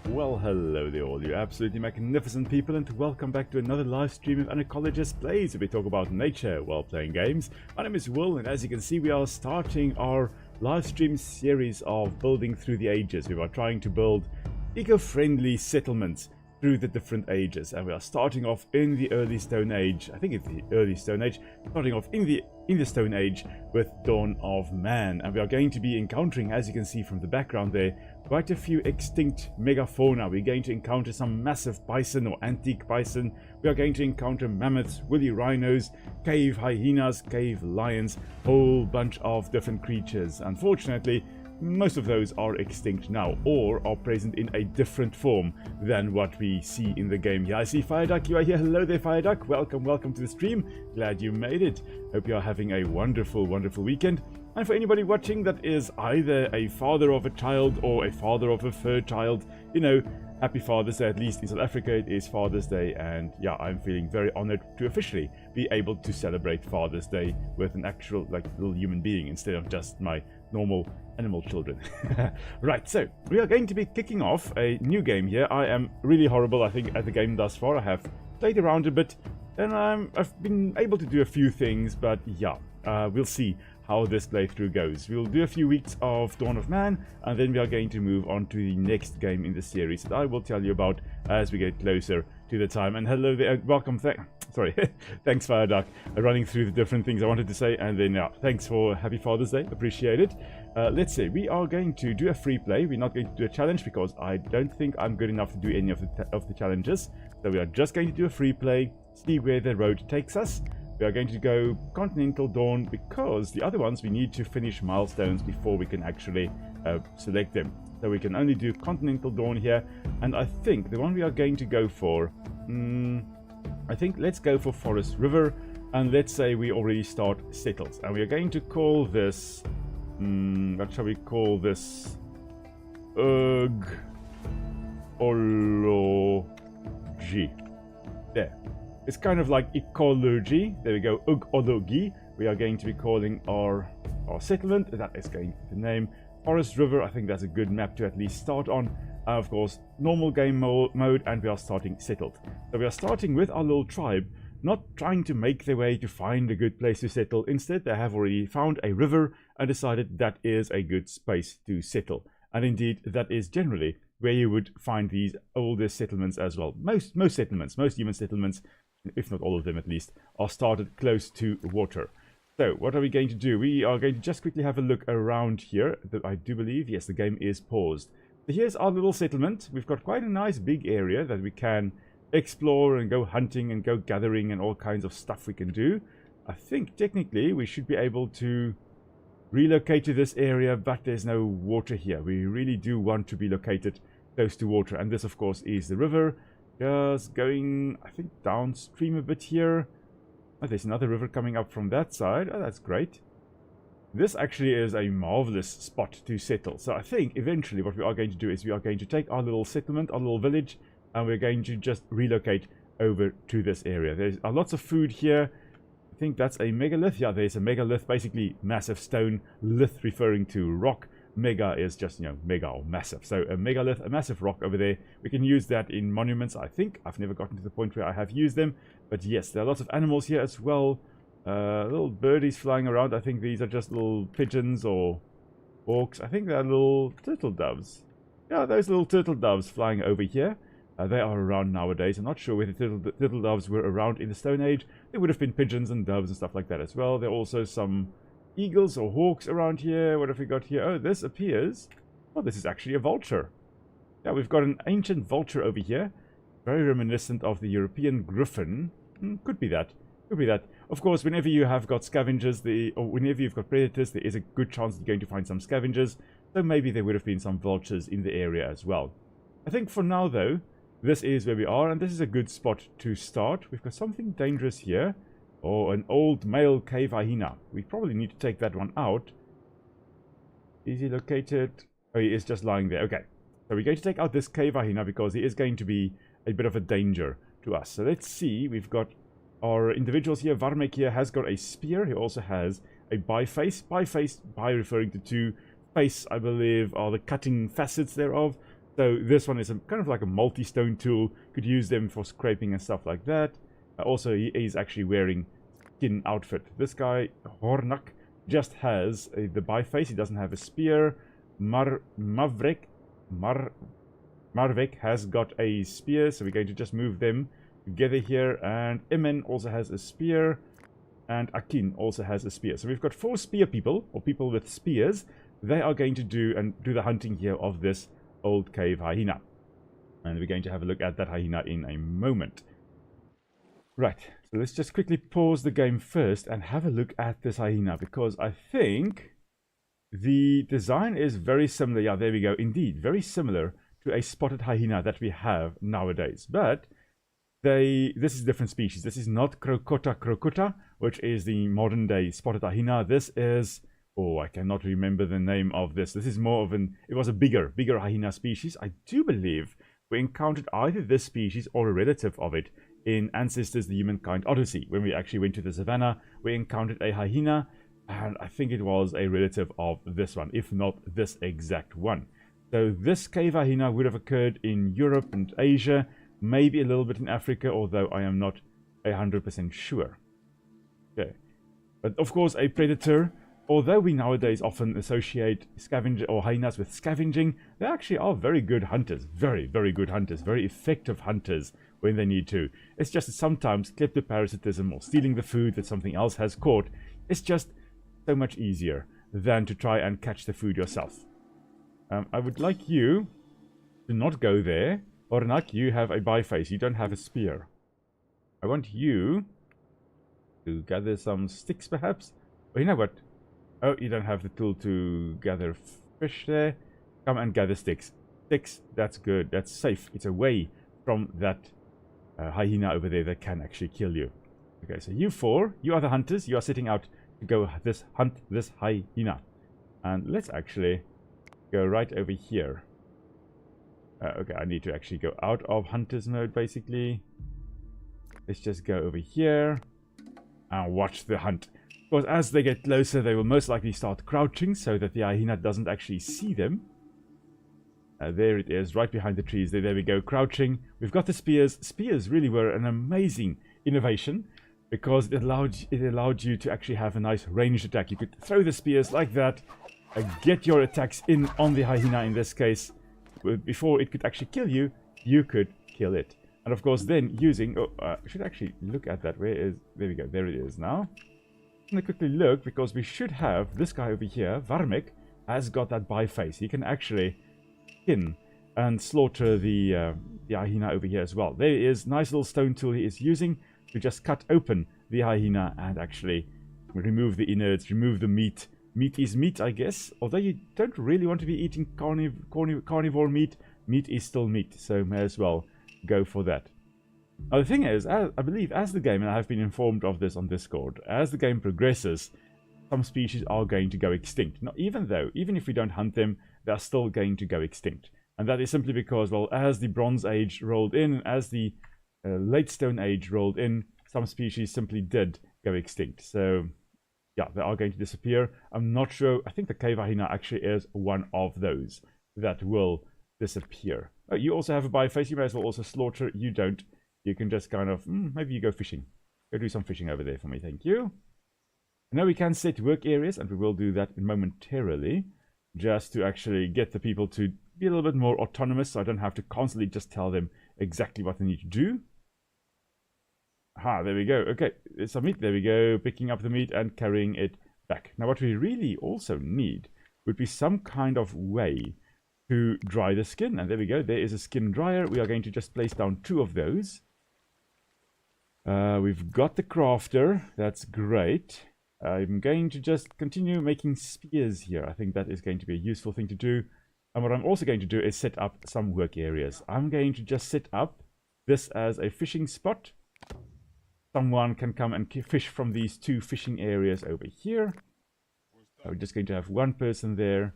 Well, hello there all you absolutely magnificent people, and welcome back to another live stream of An Ecologist Plays, where we talk about nature while playing games. My name is Will, and as you can see we are starting our live stream series of building through the ages. We are trying to build eco-friendly settlements through the different ages, and we are starting off in the early Stone Age. I think it's the early Stone Age, starting off in the Stone Age with Dawn of Man, and we are going to be encountering, as you can see from the background there, quite a few extinct megafauna. We're going to encounter some massive bison or antique bison. We are going to encounter mammoths, woolly rhinos, cave hyenas, cave lions, whole bunch of different creatures. Unfortunately, most of those are extinct now, or are present in a different form than what we see in the game. Yeah, I see Fireduck, you are here. Hello there, Fireduck. Welcome to the stream. Glad you made it. Hope you are having a wonderful weekend. And for anybody watching that is either a father of a child or a father of a third child, you know, happy Father's Day. At least in South Africa it is Father's Day, and yeah, I'm feeling very honored to officially be able to celebrate Father's Day with an actual, like, little human being instead of just my normal animal children. Right, so we are going to be kicking off a new game here. I am really horrible, I think, at the game thus far. I have played around a bit, and I've been able to do a few things, but yeah, we'll see how this playthrough goes. We'll do a few weeks of Dawn of Man, and then we are going to move on to the next game in the series that I will tell you about as we get closer to the time. And hello there, welcome, sorry, thanks Fireduck, running through the different things I wanted to say, and then thanks for Happy Father's Day, appreciate it. Let's see, we are going to do a free play. We're not going to do a challenge because I don't think I'm good enough to do any of the challenges. So we are just going to do a free play, see where the road takes us. We are going to go Continental Dawn because the other ones we need to finish milestones before we can actually select them. So we can only do Continental Dawn here, and I think the one we are going to go for, I think let's go for Forest River, and let's say we already start settles, and we are going to call this, what shall we call this? Ecology. There. It's kind of like ecology. There we go, ecology. We are going to be calling our settlement. That is going to be the name. Forest River, I think that's a good map to at least start on. Of course, normal game mode, and we are starting settled. So we are starting with our little tribe, not trying to make their way to find a good place to settle. Instead, they have already found a river and decided that is a good space to settle. And indeed, that is generally where you would find these older settlements as well. Most settlements, most human settlements, if not all of them at least, are started close to water. So what are we going to do? We are going to just quickly have a look around here. I do believe, yes, the game is paused. So here's our little settlement. We've got quite a nice big area that we can explore and go hunting and go gathering and all kinds of stuff we can do. I think technically we should be able to relocate to this area, but there's no water here. We really do want to be located close to water, and this of course is the river. Just going, I think, downstream a bit here. Oh, there's another river coming up from that side. Oh, that's great. This actually is a marvelous spot to settle. So I think eventually what we are going to do is we are going to take our little settlement, our little village, and we're going to just relocate over to this area. There's lots of food here. I think that's a megalith. Yeah, there's a megalith, basically massive stone. Lith referring to rock. Mega is just, you know, mega or massive. So a megalith, a massive rock over there. We can use that in monuments, I think. I've never gotten to the point where I have used them. But yes, there are lots of animals here as well. Little birdies flying around. I think these are just little pigeons or hawks. I think they're little turtle doves. Yeah, those little turtle doves flying over here. They are around nowadays. I'm not sure whether turtle doves were around in the Stone Age. There would have been pigeons and doves and stuff like that as well. There are also some eagles or hawks around here. What have we got here? Oh, this appears... well, this is actually a vulture. Yeah, we've got an ancient vulture over here. Very reminiscent of the European griffin. Could be that. Could be that. Of course, whenever you have got scavengers, or whenever you've got predators, there is a good chance you're going to find some scavengers. So maybe there would have been some vultures in the area as well. I think for now, though, this is where we are, and this is a good spot to start. We've got something dangerous here. Oh, an old male cave hyena. We probably need to take that one out. Is he located? Oh, he is just lying there. Okay. So we're going to take out this cave hyena because he is going to be a bit of a danger to us. So let's see. We've got our individuals here. Varmek here has got a spear. He also has a biface. Biface, by referring to two. Face, I believe, are the cutting facets thereof. So this one is kind of like a multi-stone tool. Could use them for scraping and stuff like that. Also, he is actually wearing skin outfit. This guy, Hornak, just has the biface. He doesn't have a spear. Marvek has got a spear, so we're going to just move them together here. And Emen also has a spear. And Akin also has a spear. So we've got 4 spear people, or people with spears. They are going to do the hunting here of this old cave hyena. And we're going to have a look at that hyena in a moment. Right, so let's just quickly pause the game first and have a look at this hyena, because I think the design is very similar. Yeah, there we go. Indeed, very similar to a spotted hyena that we have nowadays. But this is a different species. This is not crocota, which is the modern day spotted hyena. This is, oh, I cannot remember the name of this. This is more of it was a bigger hyena species. I do believe we encountered either this species or a relative of it in Ancestors, the Humankind Odyssey. When we actually went to the savannah, we encountered a hyena, and I think it was a relative of this one, if not this exact one. So this cave hyena would have occurred in Europe and Asia, maybe a little bit in Africa, although I am not 100% sure. Okay. But of course, a predator, although we nowadays often associate hyenas with scavenging, they actually are very good hunters. Very, very good hunters. Very effective hunters when they need to. It's just that sometimes kleptoparasitism or stealing the food that something else has caught is just so much easier than to try and catch the food yourself. I would like you to not go there. Ornak, you have a biface. You don't have a spear. I want you to gather some sticks, perhaps. Oh, you know what? Oh, you don't have the tool to gather fish there. Come and gather sticks. Sticks, that's good. That's safe. It's away from that hyena over there that can actually kill you. Okay, so you 4, you are the hunters. You are setting out to go hunt this hyena. And let's actually go right over here. Okay, I need to actually go out of hunter's mode, basically. Let's just go over here and watch the hunt. Because as they get closer, they will most likely start crouching so that the hyena doesn't actually see them. There it is, right behind the trees. There we go, crouching. We've got the spears. Spears really were an amazing innovation because it allowed you to actually have a nice ranged attack. You could throw the spears like that, get your attacks in on the hyena in this case. Before it could actually kill you, you could kill it. And of course then using... I should actually look at that. Where is... There we go. There it is now. I'm going to quickly look because we should have this guy over here. Varmek has got that biface. He can actually skin and slaughter the hyena over here as well. There is. Nice little stone tool he is using to just cut open the hyena and actually remove the innards, remove the meat. Meat is meat, I guess. Although you don't really want to be eating carnivore meat, meat is still meat. So may as well go for that. Now the thing is, I believe as the game, and I have been informed of this on Discord, as the game progresses, some species are going to go extinct. Now, even if we don't hunt them, they are still going to go extinct. And that is simply because, well, as the Bronze Age rolled in, and as the Late Stone Age rolled in, some species simply did go extinct. So yeah, they are going to disappear. I'm not sure. I think the cave hyena actually is one of those that will disappear. Oh, you also have a biface. You may as well also slaughter. You don't. You can just kind of, maybe you go fishing. Go do some fishing over there for me. Thank you. Now we can set work areas, and we will do that momentarily, just to actually get the people to be a little bit more autonomous, so I don't have to constantly just tell them exactly what they need to do. Aha, there we go. Okay, some meat. There we go. Picking up the meat and carrying it back. Now what we really also need would be some kind of way to dry the skin. And there we go. There is a skin dryer. We are going to just place down 2 of those. We've got the crafter. That's great. I'm going to just continue making spears here. I think that is going to be a useful thing to do. And what I'm also going to do is set up some work areas. I'm going to just set up this as a fishing spot. Someone can come and fish from these 2 fishing areas over here. We're just going to have 1 person there.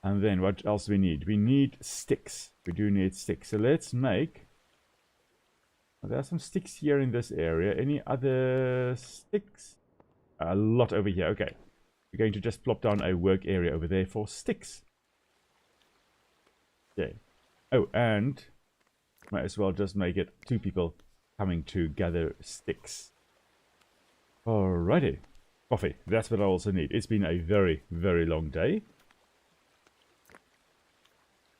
And then what else do we need? We need sticks. We do need sticks. So let's make... Well, there are some sticks here in this area. Any other sticks? A lot over here. Okay. We're going to just plop down a work area over there for sticks. Okay. Oh, and might as well just make it 2 people coming to gather sticks. Alrighty. Coffee. That's what I also need. It's been a very, very long day.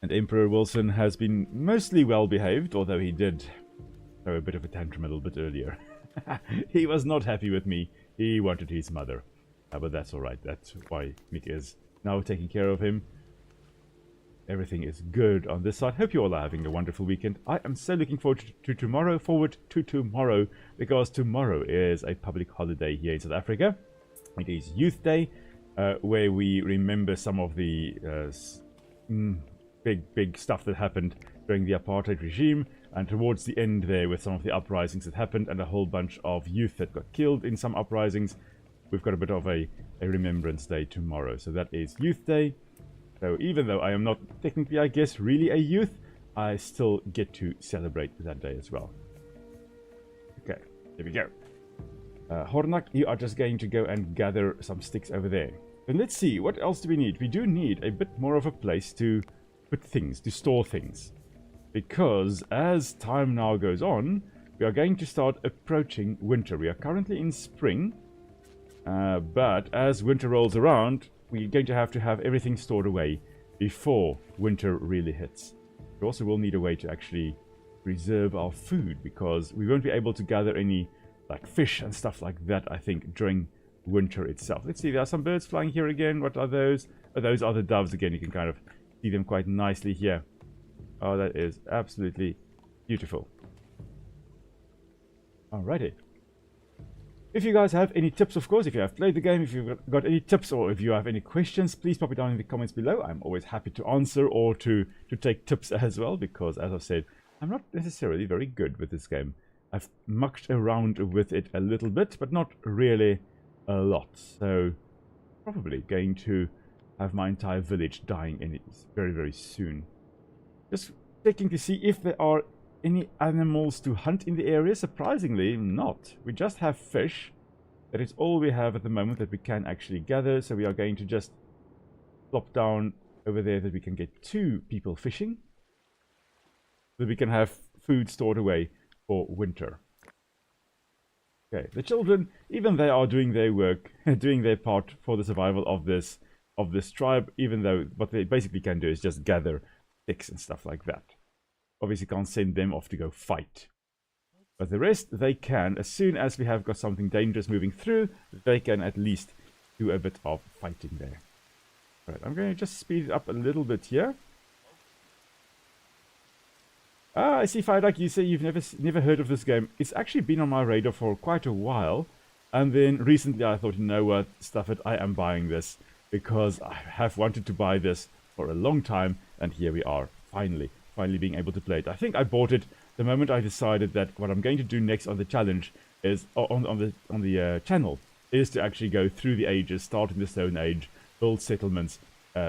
And Emperor Wilson has been mostly well behaved, although he did throw a bit of a tantrum a little bit earlier. He was not happy with me. He wanted his mother. But that's alright. That's why Mick is now taking care of him. Everything is good on this side. Hope you all are having a wonderful weekend. I am so looking forward to tomorrow, because tomorrow is a public holiday here in South Africa. It is Youth Day, where we remember some of the big stuff that happened during the apartheid regime, and towards the end there with some of the uprisings that happened and a whole bunch of youth that got killed in some uprisings. We've got a bit of a Remembrance Day tomorrow, so that is Youth Day. So even though I am not technically, I guess, really a youth, I still get to celebrate that day as well. Okay, here we go. Hornak, you are just going to go and gather some sticks over there. And let's see, what else do we need? We do need a bit more of a place to put things, to store things. Because as time now goes on, we are going to start approaching winter. We are currently in spring, but as winter rolls around, we're going to have everything stored away before winter really hits. We also will need a way to actually preserve our food, because we won't be able to gather any like fish and stuff like that, I think, during winter itself. Let's see, there are some birds flying here again. What are those? Oh, those are the doves again. You can kind of see them quite nicely here. Oh, that is absolutely beautiful. Alrighty. If you guys have any tips, of course, if you have played the game, if you've got any tips or if you have any questions, please pop it down in the comments below. I'm always happy to answer or to take tips as well, because as I've said, I'm not necessarily very good with this game. I've mucked around with it a little bit, but not really a lot. So probably going to have my entire village dying in it very, very soon. Just checking to see if there are any animals to hunt in the area. Surprisingly, not. We just have fish. That is all we have at the moment that we can actually gather. So we are going to just plop down over there that we can get 2 people fishing. So that we can have food stored away for winter. Okay, the children, even they are doing their work, doing their part for the survival of this tribe, even though what they basically can do is just gather sticks and stuff like that. Obviously can't send them off to go fight. But the rest, they can. As soon as we have got something dangerous moving through, they can at least do a bit of fighting there. Right, I'm going to just speed it up a little bit here. Ah, I see, Fireduck, you say you've never heard of this game. It's actually been on my radar for quite a while. And then recently I thought, you know what, stuff it, I am buying this. Because I have wanted to buy this for a long time. And here we are, finally being able to play it. I think I bought it the moment I decided that what I'm going to do next on the challenge is on the channel is to actually go through the ages, start in the Stone Age, build settlements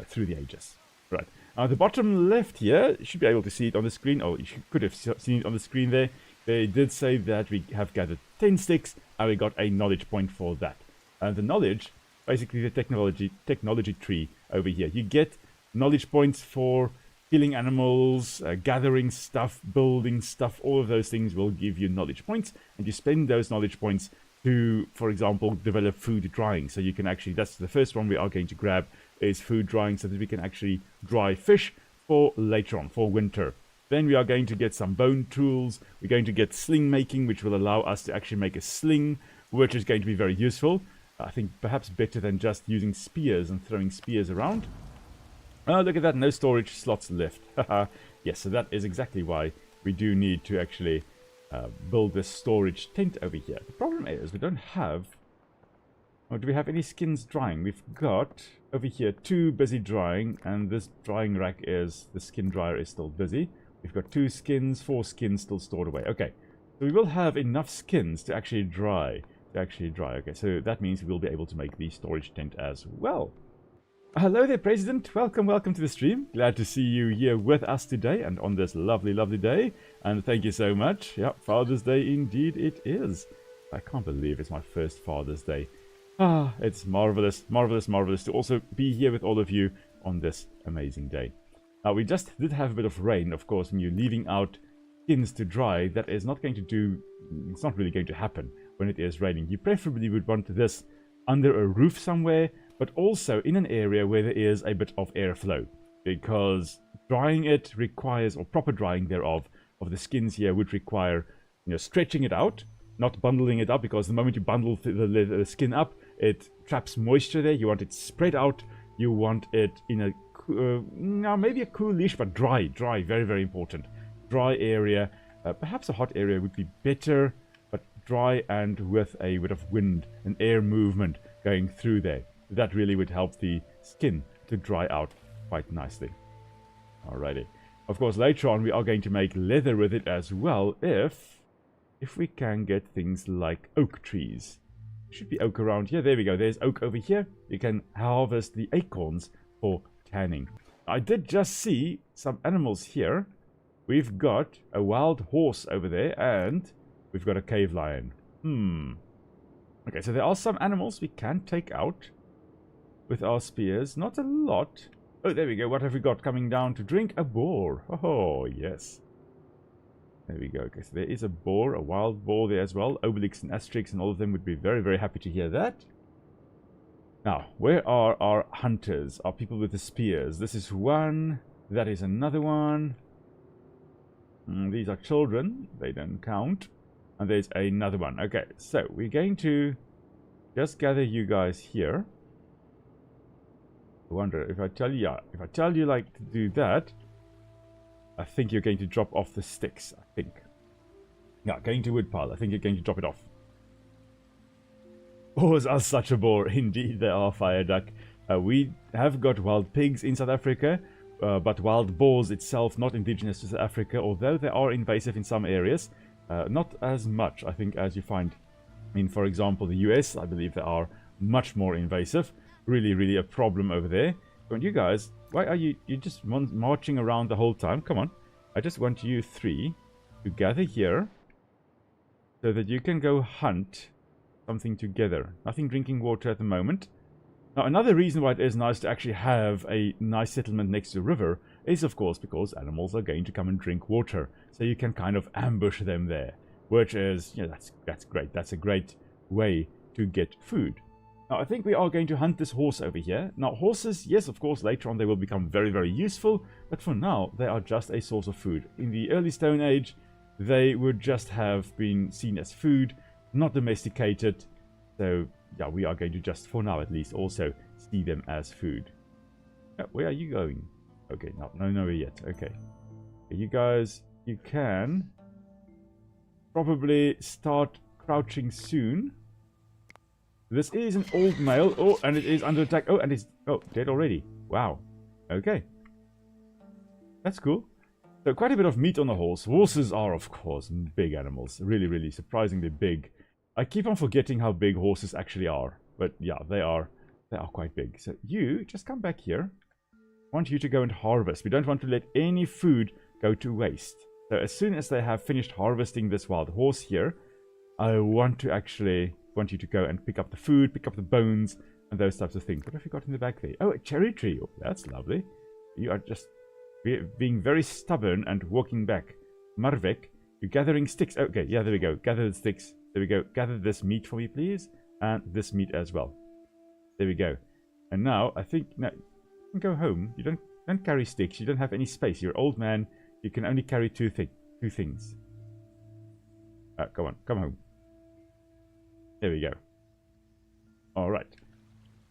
through the ages. Right. Now the bottom left here, you should be able to see it on the screen. Oh, you could have seen it on the screen there. They did say that we have gathered 10 sticks and we got a knowledge point for that. And the knowledge, basically the technology tree over here. You get knowledge points for killing animals, gathering stuff, building stuff. All of those things will give you knowledge points, and you spend those knowledge points to, for example, develop food drying. So you can actually, that's the first one we are going to grab, is food drying, so that we can actually dry fish for later on, for winter. Then we are going to get some bone tools. We're going to get sling making, which will allow us to actually make a sling, which is going to be very useful. I think perhaps better than just using spears and throwing spears around. Oh, look at that, no storage slots left. Yes, so that is exactly why we do need to actually build this storage tent over here. The problem is we don't have... Oh, do we have any skins drying? We've got over here 2 busy drying, and this drying rack is... the skin dryer is still busy. We've got 2 skins, 4 skins still stored away. Okay, so we will have enough skins to actually dry. Okay, so that means we will be able to make the storage tent as well. Hello there, President. Welcome to the stream. Glad to see you here with us today and on this lovely day. And thank you so much. Yeah, Father's Day indeed it is. I can't believe it's my first Father's Day. Ah, it's marvelous to also be here with all of you on this amazing day. Now, we just did have a bit of rain, of course, when you're leaving out skins to dry. That is not going to do, it's not really going to happen when it is raining. You preferably would want this under a roof somewhere, but also in an area where there is a bit of airflow, because drying it requires, or proper drying thereof, of the skins here would require, you know, stretching it out, not bundling it up, because the moment you bundle the skin up, it traps moisture there. You want it spread out. You want it in a now maybe a coolish, but dry, very, very important. Dry area, perhaps a hot area would be better, but dry and with a bit of wind and air movement going through there. That really would help the skin to dry out quite nicely. Alrighty. Of course, later on we are going to make leather with it as well, if we can get things like oak trees. Should be oak around here. There we go. There's oak over here. You can harvest the acorns for tanning. I did just see some animals here. We've got a wild horse over there, and we've got a cave lion. Okay, so there are some animals we can take out with our spears. Not a lot. Oh, there we go. What have we got coming down to drink? A boar. Oh, yes. There we go. Okay, so there is a boar, a wild boar there as well. Obelix and Asterix and all of them would be very, very happy to hear that. Now, where are our hunters? Our people with the spears? This is one. That is another one. These are children. They don't count. And there's another one. Okay, so we're going to just gather you guys here. I wonder if I tell you like to do that, I think you're going to drop off the sticks. I think. Yeah, going to woodpile. I think you're going to drop it off. Boars are such a bore. Indeed, they are, Fire Duck. We have got wild pigs in South Africa, but wild boars itself not indigenous to South Africa, although they are invasive in some areas. Not as much, I think, as you find in, for example, the US. I believe they are much more invasive. Really, really a problem over there. But you guys, why are you just marching around the whole time? Come on. I just want you three to gather here so that you can go hunt something together. Nothing drinking water at the moment. Now, another reason why it is nice to actually have a nice settlement next to a river is, of course, because animals are going to come and drink water. So you can kind of ambush them there, which is, you know, that's great. That's a great way to get food. Now, I think we are going to hunt this horse over here. Now, horses, yes, of course, later on they will become very, very useful. But for now, they are just a source of food. In the early Stone Age, they would just have been seen as food, not domesticated. So, yeah, we are going to just, for now at least, also see them as food. Where are you going? Okay, no, nowhere yet. Okay. You guys, you can probably start crouching soon. This is an old male. Oh, and it is under attack. Oh, and it's dead already. Wow. Okay. That's cool. So quite a bit of meat on the horse. Horses are, of course, big animals. Really, really surprisingly big. I keep on forgetting how big horses actually are. But yeah, they are quite big. So you just come back here. I want you to go and harvest. We don't want to let any food go to waste. So as soon as they have finished harvesting this wild horse here, I want you to go and pick up the food, pick up the bones, and those types of things. What have you got in the back there? Oh, a cherry tree. Oh, that's lovely. You are just being very stubborn and walking back. Marvek, you're gathering sticks. Okay, yeah, there we go. Gather the sticks. There we go. Gather this meat for me, please. And this meat as well. There we go. And now, I think, now, you can go home. You don't carry sticks. You don't have any space. You're an old man. You can only carry two things. Come on, come home. There we go. Alright.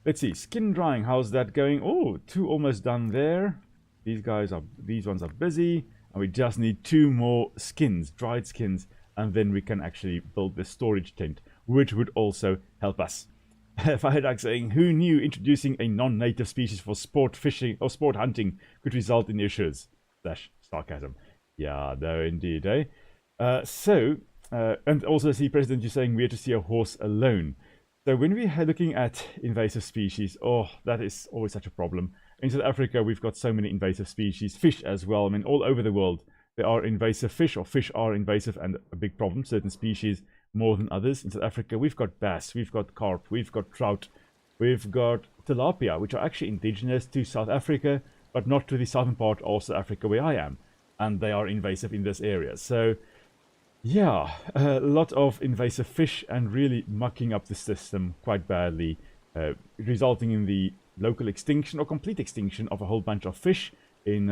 Let's see. Skin drying. How's that going? Oh, 2 almost done there. These ones are busy. And we just need 2 more skins, dried skins. And then we can actually build the storage tent, which would also help us. Fireduck saying, who knew introducing a non-native species for sport fishing or sport hunting could result in issues? Sarcasm. Yeah, no, indeed, eh? And also, see, President, you're saying we're to see a horse alone. So when we are looking at invasive species, oh, that is always such a problem. In South Africa, we've got so many invasive species, fish as well. I mean, all over the world, there are invasive fish, or fish are invasive and a big problem. Certain species more than others. In South Africa, we've got bass, we've got carp, we've got trout, we've got tilapia, which are actually indigenous to South Africa, but not to the southern part of South Africa where I am. And they are invasive in this area. So, yeah, a lot of invasive fish and really mucking up the system quite badly, resulting in the local extinction or complete extinction of a whole bunch of fish in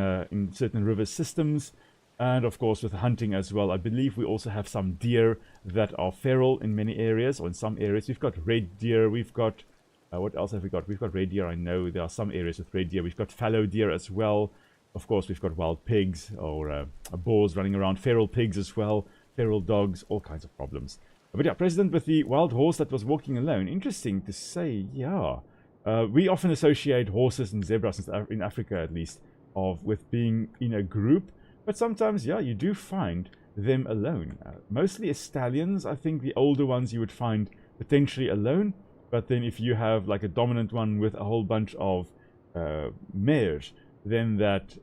certain river systems. And of course with hunting as well. I believe we also have some deer that are feral in many areas, or in some areas. We've got red deer, we've got... what else have we got? We've got red deer, I know. There are some areas with red deer. We've got fallow deer as well. Of course, we've got wild pigs, or boars running around. Feral pigs as well. Feral dogs, all kinds of problems. But yeah, President with the wild horse that was walking alone. Interesting to say, yeah. We often associate horses and zebras, in Africa at least, with being in a group. But sometimes, yeah, you do find them alone. Mostly as stallions. I think the older ones you would find potentially alone. But then if you have like a dominant one with a whole bunch of mares, then that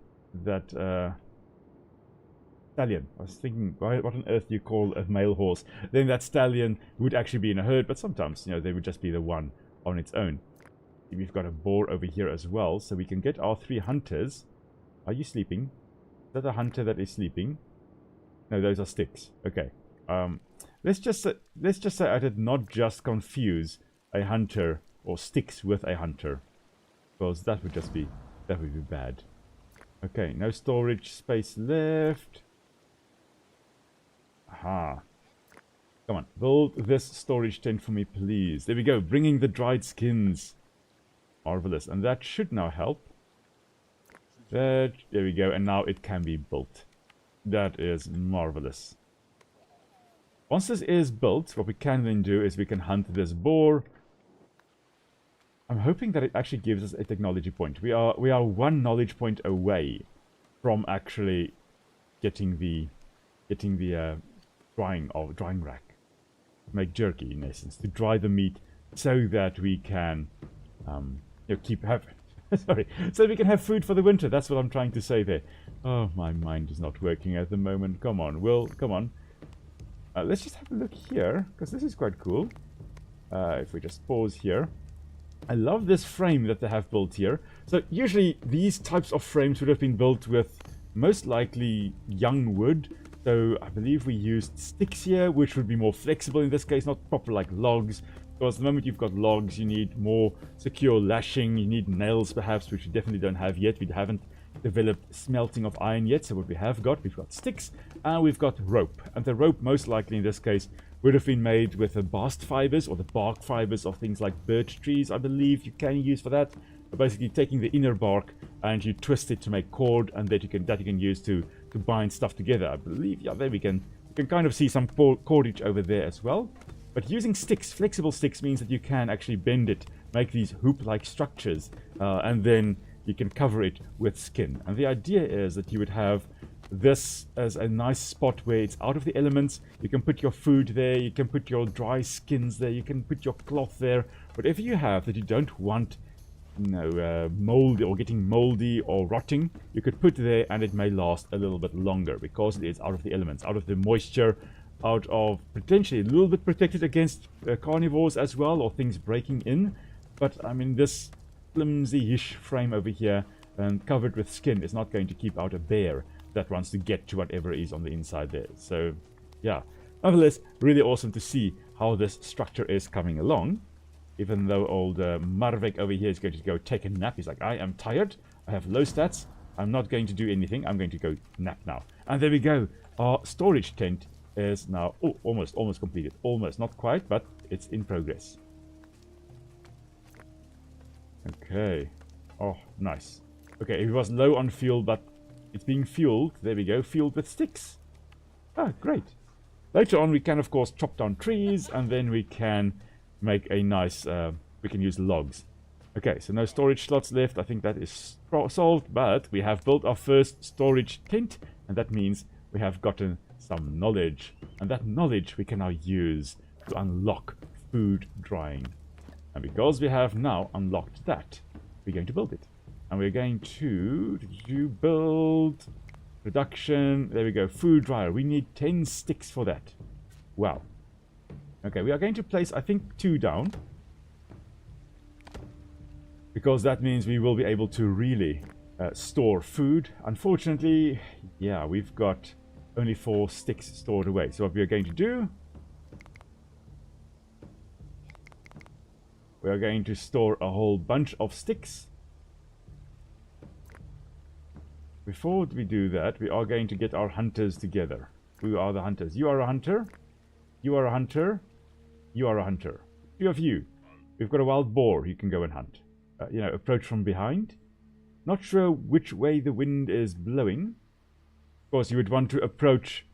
stallion, I was thinking, what on earth do you call a male horse? Then that stallion would actually be in a herd, but sometimes, they would just be the one on its own. We've got a boar over here as well, so we can get our 3 hunters. Are you sleeping? Is that a hunter that is sleeping? No, those are sticks. Okay. Let's just say I did not just confuse a hunter or sticks with a hunter, because that would be bad. Okay, no storage space left. Aha. Come on, build this storage tent for me, please. There we go, bringing the dried skins. Marvelous, and that should now help. There we go, and now it can be built. That is marvelous. Once this is built, what we can then do is we can hunt this boar. I'm hoping that it actually gives us a technology point. We are 1 knowledge point away from actually getting the drying rack. Make jerky in essence, to dry the meat so that we can so we can have food for the winter. That's what I'm trying to say there. Oh, my mind is not working at the moment. Come on, Will, come on. Let's just have a look here, because this is quite cool. If we just pause here. I love this frame that they have built here. So usually these types of frames would have been built with most likely young wood. So I believe we used sticks here, which would be more flexible in this case, not proper like logs. Because the moment you've got logs, you need more secure lashing, you need nails perhaps, which we definitely don't have yet. We haven't developed smelting of iron yet, so what we have got, we've got sticks, and we've got rope. And the rope, most likely in this case, would have been made with the bast fibers, or the bark fibers of things like birch trees, I believe you can use for that. But basically taking the inner bark, and you twist it to make cord, and that you can use to bind stuff together, I believe. Yeah, there we can kind of see some cordage over there as well. But using sticks, flexible sticks, means that you can actually bend it, make these hoop-like structures, and then you can cover it with skin. And the idea is that you would have this as a nice spot where it's out of the elements. You can put your food there, you can put your dry skins there, you can put your cloth there. Whatever you have that you don't want, moldy or getting moldy or rotting, you could put there, and it may last a little bit longer because it is out of the elements, out of the moisture, out of potentially a little bit protected against carnivores as well, or things breaking in. But I mean, this flimsy-ish frame over here and covered with skin is not going to keep out a bear that wants to get to whatever is on the inside there. So yeah, nonetheless, really awesome to see how this structure is coming along. Even though old Marvek over here is going to go take a nap. He's like, I am tired, I have low stats, I'm not going to do anything, I'm going to go nap now. And there we go, our storage tent is now almost completed. Almost, not quite, but it's in progress. Okay. Oh, nice. Okay, it was low on fuel, but it's being fueled. There we go, fueled with sticks. Ah, great. Later on, we can, of course, chop down trees, and then we can make a nice... we can use logs. Okay, so no storage slots left. I think that is solved, but we have built our first storage tent, and that means we have gotten some knowledge. And that knowledge we can now use to unlock food drying. And because we have now unlocked that, we're going to build it. And we're going to build production. There we go, food dryer. We need 10 sticks for that. Wow. Okay, we are going to place, I think, 2 down. Because that means we will be able to really store food. Unfortunately, yeah, we've got only 4 sticks stored away. So what we are going to do, we are going to store a whole bunch of sticks. Before we do that, we are going to get our hunters together. Who are the hunters? You are a hunter. You are a hunter. You are a hunter. 2 of you. We've got a wild boar you can go and hunt. You know, approach from behind. Not sure which way the wind is blowing. Of course, you would want to approach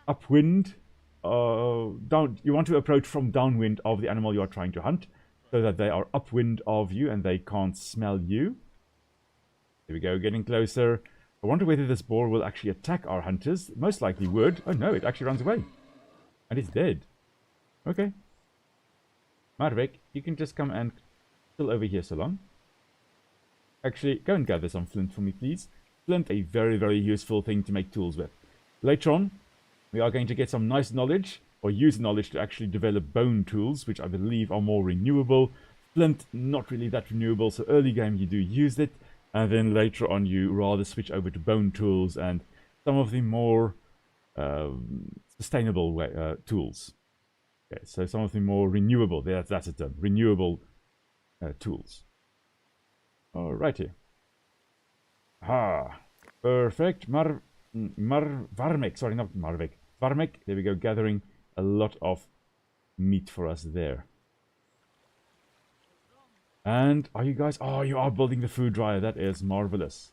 upwind. You want to approach from downwind of the animal you are trying to hunt, so that they are upwind of you and they can't smell you. Here we go, getting closer. I wonder whether this boar will actually attack our hunters. Most likely would. Oh no, it actually runs away. And it's dead. Okay. Marvik, you can just come and chill over here so long. Actually, go and gather some flint for me, please. Flint, a very, very useful thing to make tools with. Later on, we are going to get some nice knowledge, or use knowledge to actually develop bone tools, which I believe are more renewable. Flint, not really that renewable, so early game you do use it. And then later on you rather switch over to bone tools and some of the more sustainable tools. Okay, so some of the more renewable, that's a term, renewable tools. Alrighty. Perfect. Varmek, sorry, not Marvik. Varmek, there we go, gathering a lot of meat for us there. And are you guys... Oh, you are building the food dryer. That is marvelous.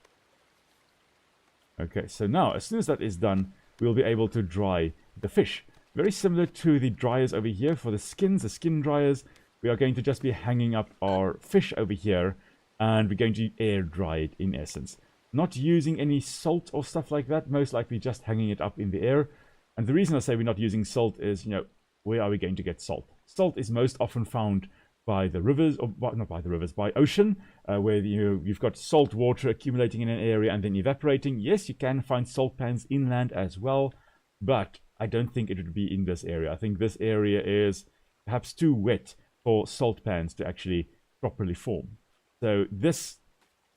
Okay, so now, as soon as that is done, we'll be able to dry the fish. Very similar to the dryers over here for the skins, the skin dryers. We are going to just be hanging up our fish over here, and we're going to air dry it in essence. Not using any salt or stuff like that, most likely just hanging it up in the air. And the reason I say we're not using salt is, you know, where are we going to get salt? Salt is most often found by the rivers, or not by the rivers, by ocean, where you've got salt water accumulating in an area and then evaporating. Yes, you can find salt pans inland as well, but I don't think it would be in this area. I think this area is perhaps too wet for salt pans to actually properly form. So this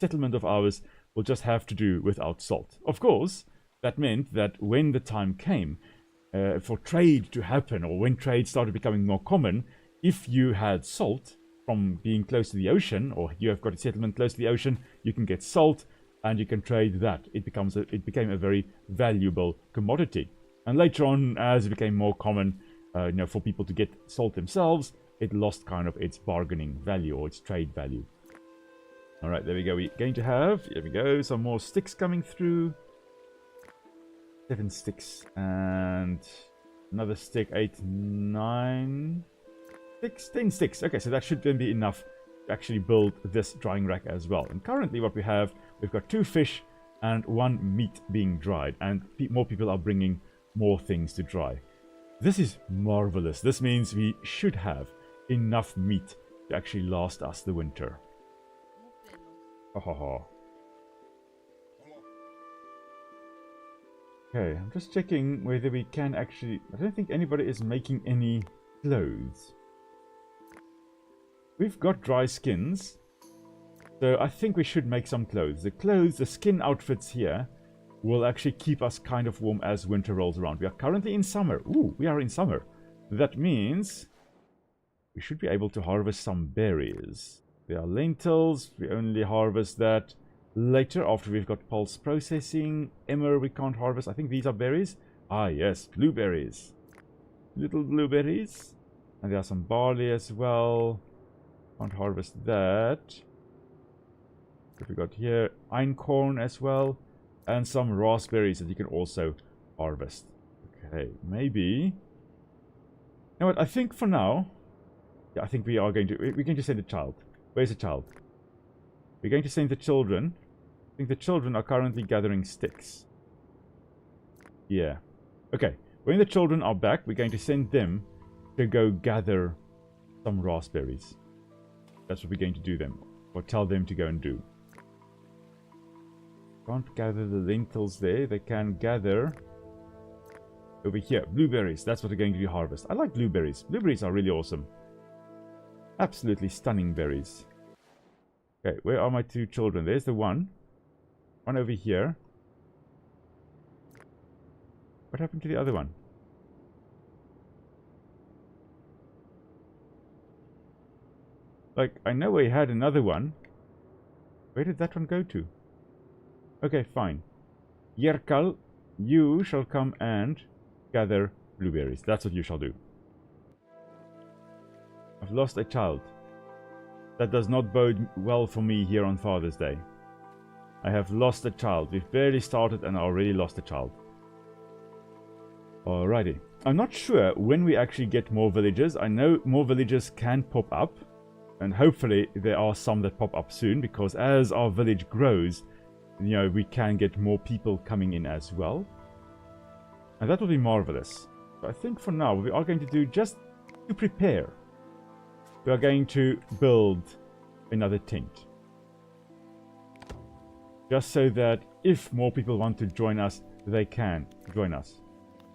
settlement of ours will just have to do without salt. Of course, that meant that when the time came for trade to happen, or when trade started becoming more common, if you had salt from being close to the ocean, or you have got a settlement close to the ocean, you can get salt and you can trade that. It became a very valuable commodity. And later on, as it became more common, you know, for people to get salt themselves, it lost kind of its bargaining value or its trade value. All right, there we go. We're going to have, here we go, some more sticks coming through. 7 sticks and another stick, 8, 9. 10 sticks. Okay, so that should then be enough to actually build this drying rack as well. And currently what we have, we've got 2 fish and 1 meat being dried. And more people are bringing more things to dry. This is marvelous. This means we should have enough meat to actually last us the winter. Okay, I'm just checking whether we can actually... I don't think anybody is making any clothes. We've got dry skins, so I think we should make some clothes. The skin outfits here will actually keep us kind of warm as winter rolls around. We are currently in summer. Ooh, we are in summer. That means we should be able to harvest some berries. There are lentils. We only harvest that later after we've got pulse processing. Emmer we can't harvest. I think these are berries. Ah, yes, blueberries. Little blueberries. And there are some barley as well. Can't harvest that. What we got here? Einkorn as well. And some raspberries that you can also harvest. Okay, maybe. You know what? I think for now, yeah, I think we're going to send a child. Where's the child? We're going to send the children. I think the children are currently gathering sticks. Yeah. Okay. When the children are back, we're going to send them to go gather some raspberries. That's what we're going to do them. Or tell them to go and do. Can't gather the lentils there. They can gather over here. Blueberries. That's what they're going to do harvest. I like blueberries. Blueberries are really awesome. Absolutely stunning berries. Okay, where are my 2 children? There's the one. One over here. What happened to the other one? Like, I know we had another one. Where did that one go to? Okay, fine. Yerkal, you shall come and gather blueberries. That's what you shall do. I've lost a child. That does not bode well for me here on Father's Day. I have lost a child. We've barely started and I already lost a child. Alrighty. I'm not sure when we actually get more villagers. I know more villagers can pop up. And hopefully there are some that pop up soon. Because as our village grows, you know, we can get more people coming in as well. And that will be marvelous. So I think for now, we are going to do just to prepare. We are going to build another tent. Just so that if more people want to join us, they can join us.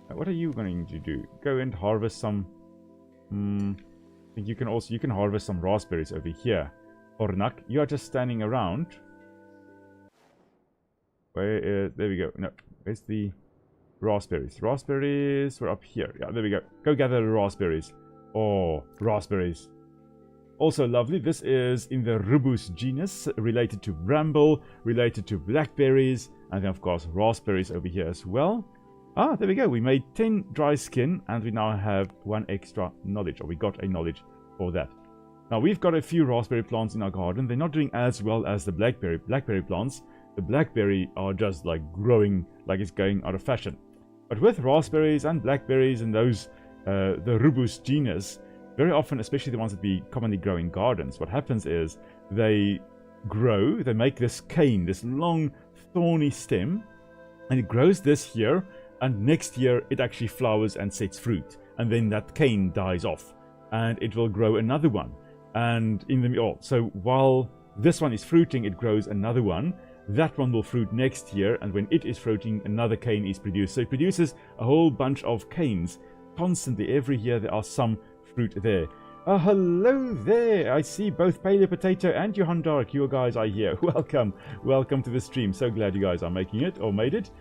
What are you going to do? Go and harvest some... I think you can harvest some raspberries over here. Ornak, you are just standing around. There we go. No, where's the raspberries? Raspberries were up here. Yeah, there we go. Go gather the raspberries. Oh, raspberries. Also lovely, this is in the Rubus genus, related to bramble, related to blackberries, and then of course raspberries over here as well. Ah, there we go, we made 10 dry skin, and we now have 1 extra knowledge, or we got a knowledge for that. Now we've got a few raspberry plants in our garden. They're not doing as well as the blackberry plants. The blackberry are just like growing like it's going out of fashion. But with raspberries and blackberries and those, the Rubus genus, very often, especially the ones that we commonly grow in gardens, what happens is they grow, they make this cane, this long thorny stem, and it grows this year, and next year it actually flowers and sets fruit, and then that cane dies off, and it will grow another one. And in the so while this one is fruiting, it grows another one. That one will fruit next year, and when it is fruiting, another cane is produced. So it produces a whole bunch of canes constantly. Every year there are some fruit there. Hello there. I see both Paleo Potato and Johan Dark. You guys are here. Welcome. Welcome to the stream. So glad you guys are making it or made it.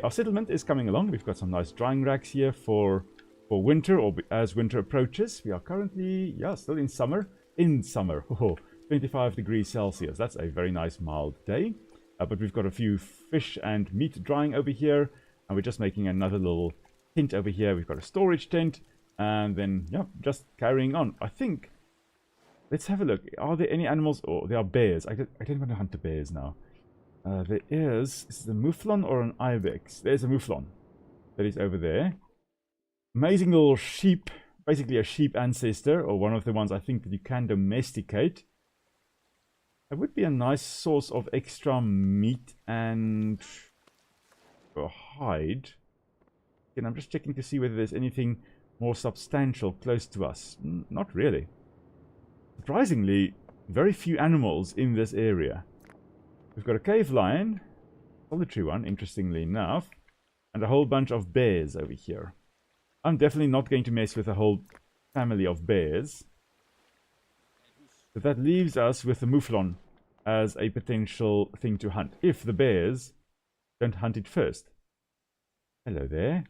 Our settlement is coming along. We've got some nice drying racks here for winter, or as winter approaches. We are currently, still in summer. In summer. 25 degrees Celsius. That's a very nice mild day. But we've got a few fish and meat drying over here. And we're just making another little tent over here. We've got a storage tent. And then, just carrying on. I think, let's have a look. Are there any animals? Oh, there are bears. I don't want to hunt the bears now. There is it a mouflon or an ibex? There's a mouflon. That is over there. Amazing little sheep. Basically a sheep ancestor, or one of the ones I think that you can domesticate. That would be a nice source of extra meat and hide. And I'm just checking to see whether there's anything more substantial close to us. Not really. Surprisingly, very few animals in this area. We've got a cave lion, solitary one, interestingly enough, and a whole bunch of bears over here. I'm definitely not going to mess with a whole family of bears. But that leaves us with the mouflon as a potential thing to hunt, if the bears don't hunt it first. Hello there.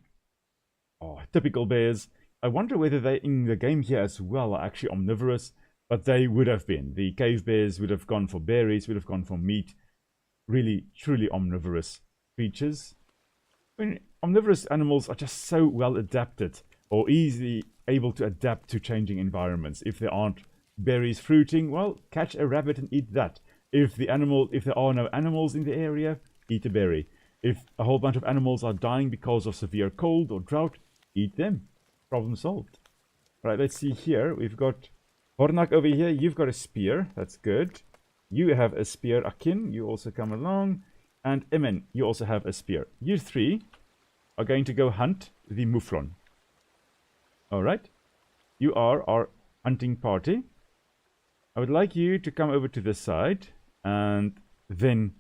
Oh, typical bears. I wonder whether they, in the game here as well, are actually omnivorous, but they would have been. The cave bears would have gone for berries, would have gone for meat. Really, truly omnivorous creatures. I mean, omnivorous animals are just so well adapted, or easily able to adapt to changing environments. If there aren't berries fruiting, well, catch a rabbit and eat that. If there are no animals in the area, eat a berry. If a whole bunch of animals are dying because of severe cold or drought, eat them. Problem solved. Right, let's see here. We've got Hornak over here. You've got a spear. That's good. You have a spear. Akin, you also come along. And Emen, you also have a spear. You three are going to go hunt the mouflon. Alright. You are our hunting party. I would like you to come over to this side. And then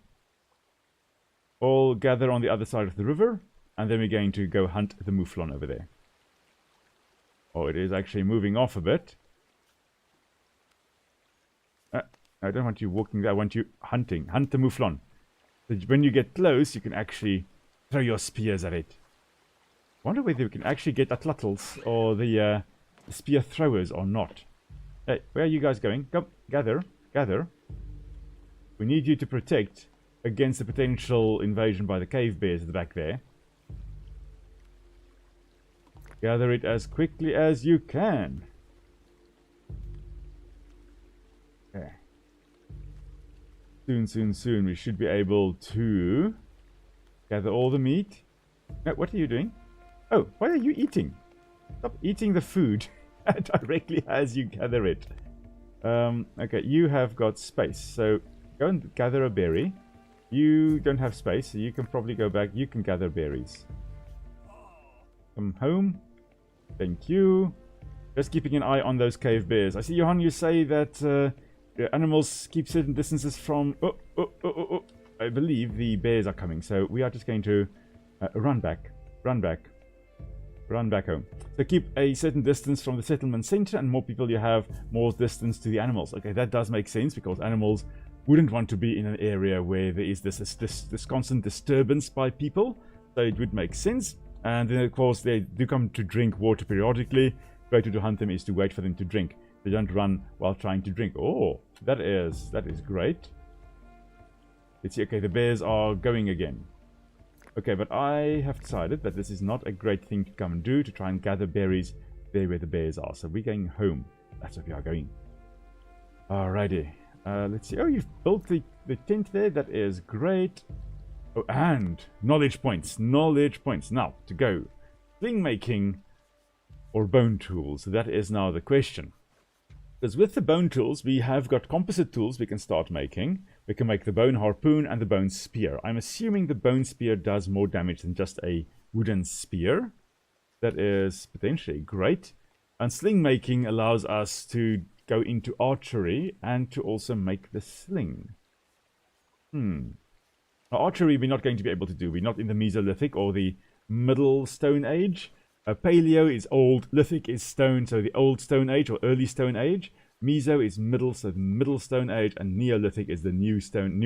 all gather on the other side of the river. And then we're going to go hunt the mouflon over there. Oh, it is actually moving off a bit. I don't want you walking there. I want you hunting. Hunt the mouflon. So when you get close, you can actually throw your spears at it. I wonder whether you can actually get atlatls or the spear throwers or not. Hey, where are you guys going? Come, gather, gather. We need you to protect against the potential invasion by the cave bears at the back there. Gather it as quickly as you can. Okay. Soon, we should be able to gather all the meat. No, what are you doing? Oh, why are you eating? Stop eating the food directly as you gather it. Okay, you have got space, so go and gather a berry. You don't have space, so you can probably go back. You can gather berries. Come home. Thank you. Just keeping an eye on those cave bears. I see, Johan, you say that animals keep certain distances from... Oh. I believe the bears are coming, so we are just going to run back home. So keep a certain distance from the settlement center, and more people you have, more distance to the animals. Okay, that does make sense, because animals wouldn't want to be in an area where there is this constant disturbance by people, so it would make sense. And then, of course, they do come to drink water periodically. The way to hunt them is to wait for them to drink. They don't run while trying to drink. Oh, that is great. Let's see. Okay, the bears are going again. Okay, but I have decided that this is not a great thing to come and do, to try and gather berries there where the bears are. So we're going home. That's where we are going. Alrighty. Let's see. Oh, you've built the tent there. That is great. Oh, and knowledge points. Knowledge points. Now, to go. Sling making or bone tools. That is now the question. Because with the bone tools, we have got composite tools we can start making. We can make the bone harpoon and the bone spear. I'm assuming the bone spear does more damage than just a wooden spear. That is potentially great. And sling making allows us to go into archery and to also make the sling. Now, archery we're not going to be able to do. We're not in the Mesolithic or the Middle Stone Age. Paleo is old, Lithic is stone, so the old Stone Age or early Stone Age. Meso is middle, so the Middle Stone Age, and Neolithic is the new Stone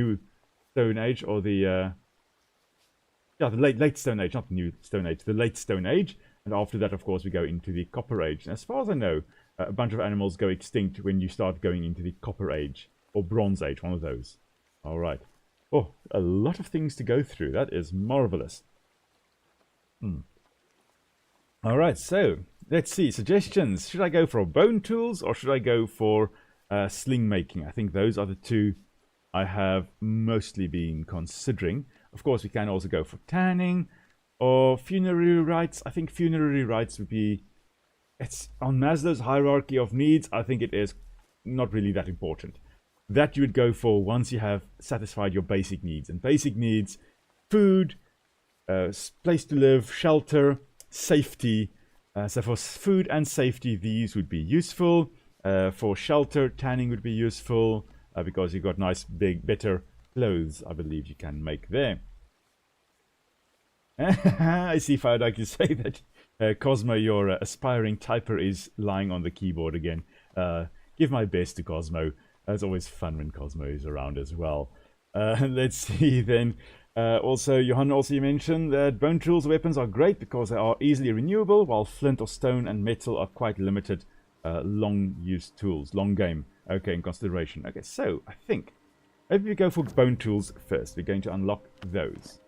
Age, or the late Stone Age, not the new Stone Age, the late Stone Age. And after that, of course, we go into the Copper Age. And as far as I know, a bunch of animals go extinct when you start going into the Copper Age or Bronze Age, one of those. All right. Oh, a lot of things to go through. That is marvelous. All right, so let's see. Suggestions. Should I go for bone tools or should I go for sling making? I think those are the two I have mostly been considering. Of course, we can also go for tanning or funerary rites. I think funerary rites would be... It's on Maslow's hierarchy of needs. I think it is not really that important. That you would go for once you have satisfied your basic needs. And basic needs, food, place to live, shelter, safety. So for food and safety, these would be useful. For shelter, tanning would be useful because you've got nice, big, better clothes, I believe you can make there. I see if I'd like to say that Cosmo, your aspiring typer, is lying on the keyboard again. Give my best to Cosmo. It's always fun when Cosmo is around as well. Let's see then. Also, Johan, you mentioned that bone tools weapons are great because they are easily renewable, while flint or stone and metal are quite limited long-use tools. Long game. Okay, in consideration. Okay, so I think maybe we go for bone tools first. We're going to unlock those.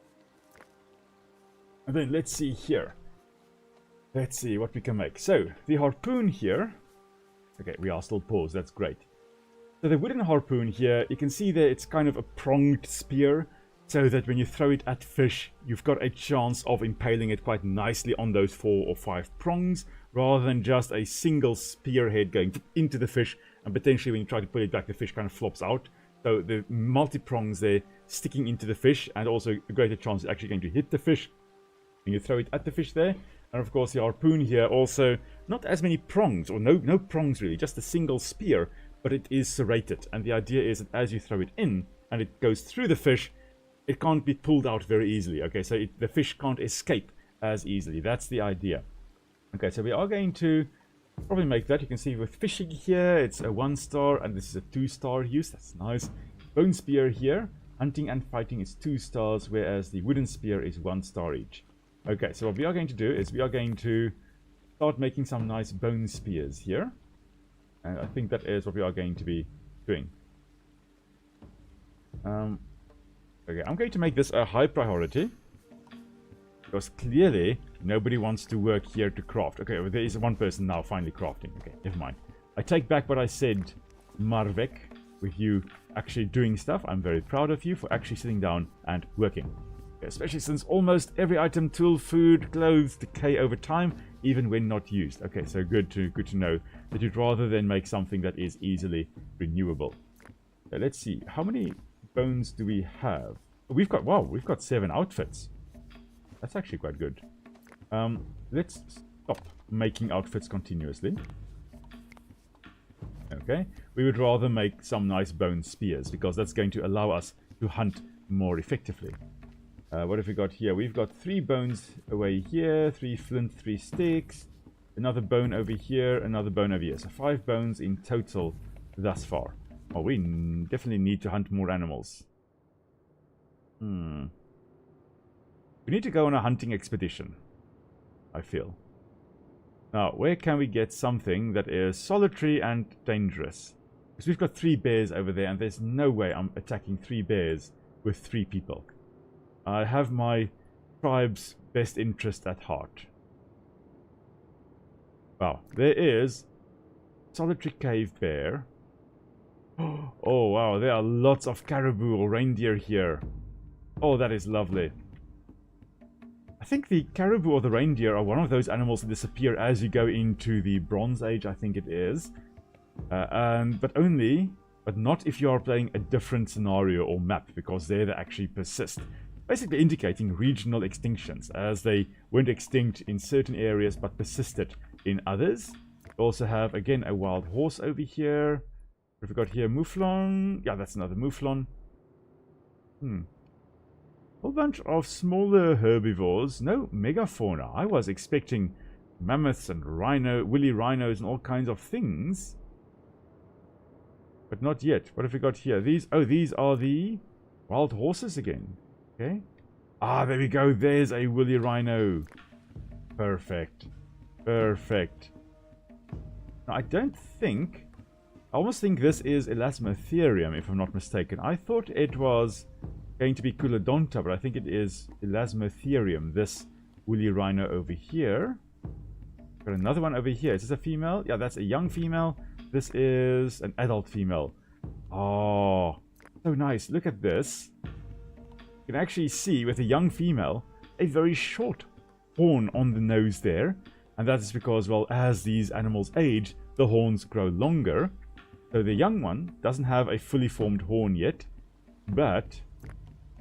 And then let's see here. Let's see what we can make. So, the harpoon here. Okay, we are still paused. That's great. So the wooden harpoon here, you can see there it's kind of a pronged spear, so that when you throw it at fish, you've got a chance of impaling it quite nicely on those 4 or 5 prongs, rather than just a single spearhead going into the fish, and potentially when you try to pull it back, the fish kind of flops out. So the multi-prongs there sticking into the fish, and also a greater chance it's actually going to hit the fish when you throw it at the fish there. And of course the harpoon here also, not as many prongs, or no prongs really, just a single spear, but it is serrated, and the idea is that as you throw it in and it goes through the fish, it can't be pulled out very easily. Okay, so the fish can't escape as easily. That's the idea. Okay, so we are going to probably make that. You can see with fishing here, it's a 1-star, and this is a 2-star use. That's nice. Bone spear here, Hunting and fighting is 2 stars, whereas the wooden spear is 1 star each. Okay, so what we are going to do is we are going to start making some nice bone spears here. And I think that is what we are going to be doing. Okay, I'm going to make this a high priority. Because clearly, nobody wants to work here to craft. Okay, well, there is one person now finally crafting. Okay, never mind. I take back what I said, Marvek, with you actually doing stuff. I'm very proud of you for actually sitting down and working. Okay, especially since almost every item, tool, food, clothes decay over time, even when not used. Okay, so good to know that you'd rather than make something that is easily renewable. Okay, let's see. How many bones do we have? We've got 7 outfits. That's actually quite good. Let's stop making outfits continuously. Okay, we would rather make some nice bone spears because that's going to allow us to hunt more effectively. What have we got here? We've got 3 bones away here, 3 flint, 3 sticks, another bone over here, another bone over here. So 5 bones in total thus far. Oh, we definitely need to hunt more animals. We need to go on a hunting expedition, I feel. Now, where can we get something that is solitary and dangerous? Because we've got 3 bears over there, and there's no way I'm attacking 3 bears with 3 people. I have my tribe's best interest at heart. Wow, there is solitary cave bear. Oh, wow, there are lots of caribou or reindeer here. Oh, that is lovely. I think the caribou or the reindeer are one of those animals that disappear as you go into the Bronze Age, I think it is. But not if you are playing a different scenario or map, because there they actually persist. Basically indicating regional extinctions, as they weren't extinct in certain areas but persisted in others. We also have, again, a wild horse over here. What have we got here? Mouflon. Yeah, that's another mouflon. Whole bunch of smaller herbivores. No megafauna. I was expecting mammoths and woolly rhinos and all kinds of things. But not yet. What have we got here? These are the wild horses again. Okay. Ah, there we go. There's a woolly rhino. Perfect. Perfect. Now, I almost think this is Elasmotherium, if I'm not mistaken. I thought it was going to be Culodonta, but I think it is Elasmotherium, this woolly rhino over here. Got another one over here. Is this a female? Yeah, that's a young female. This is an adult female. Oh, so nice. Look at this. You can actually see with a young female a very short horn on the nose there. And that is because, well, as these animals age, the horns grow longer. So the young one doesn't have a fully formed horn yet, but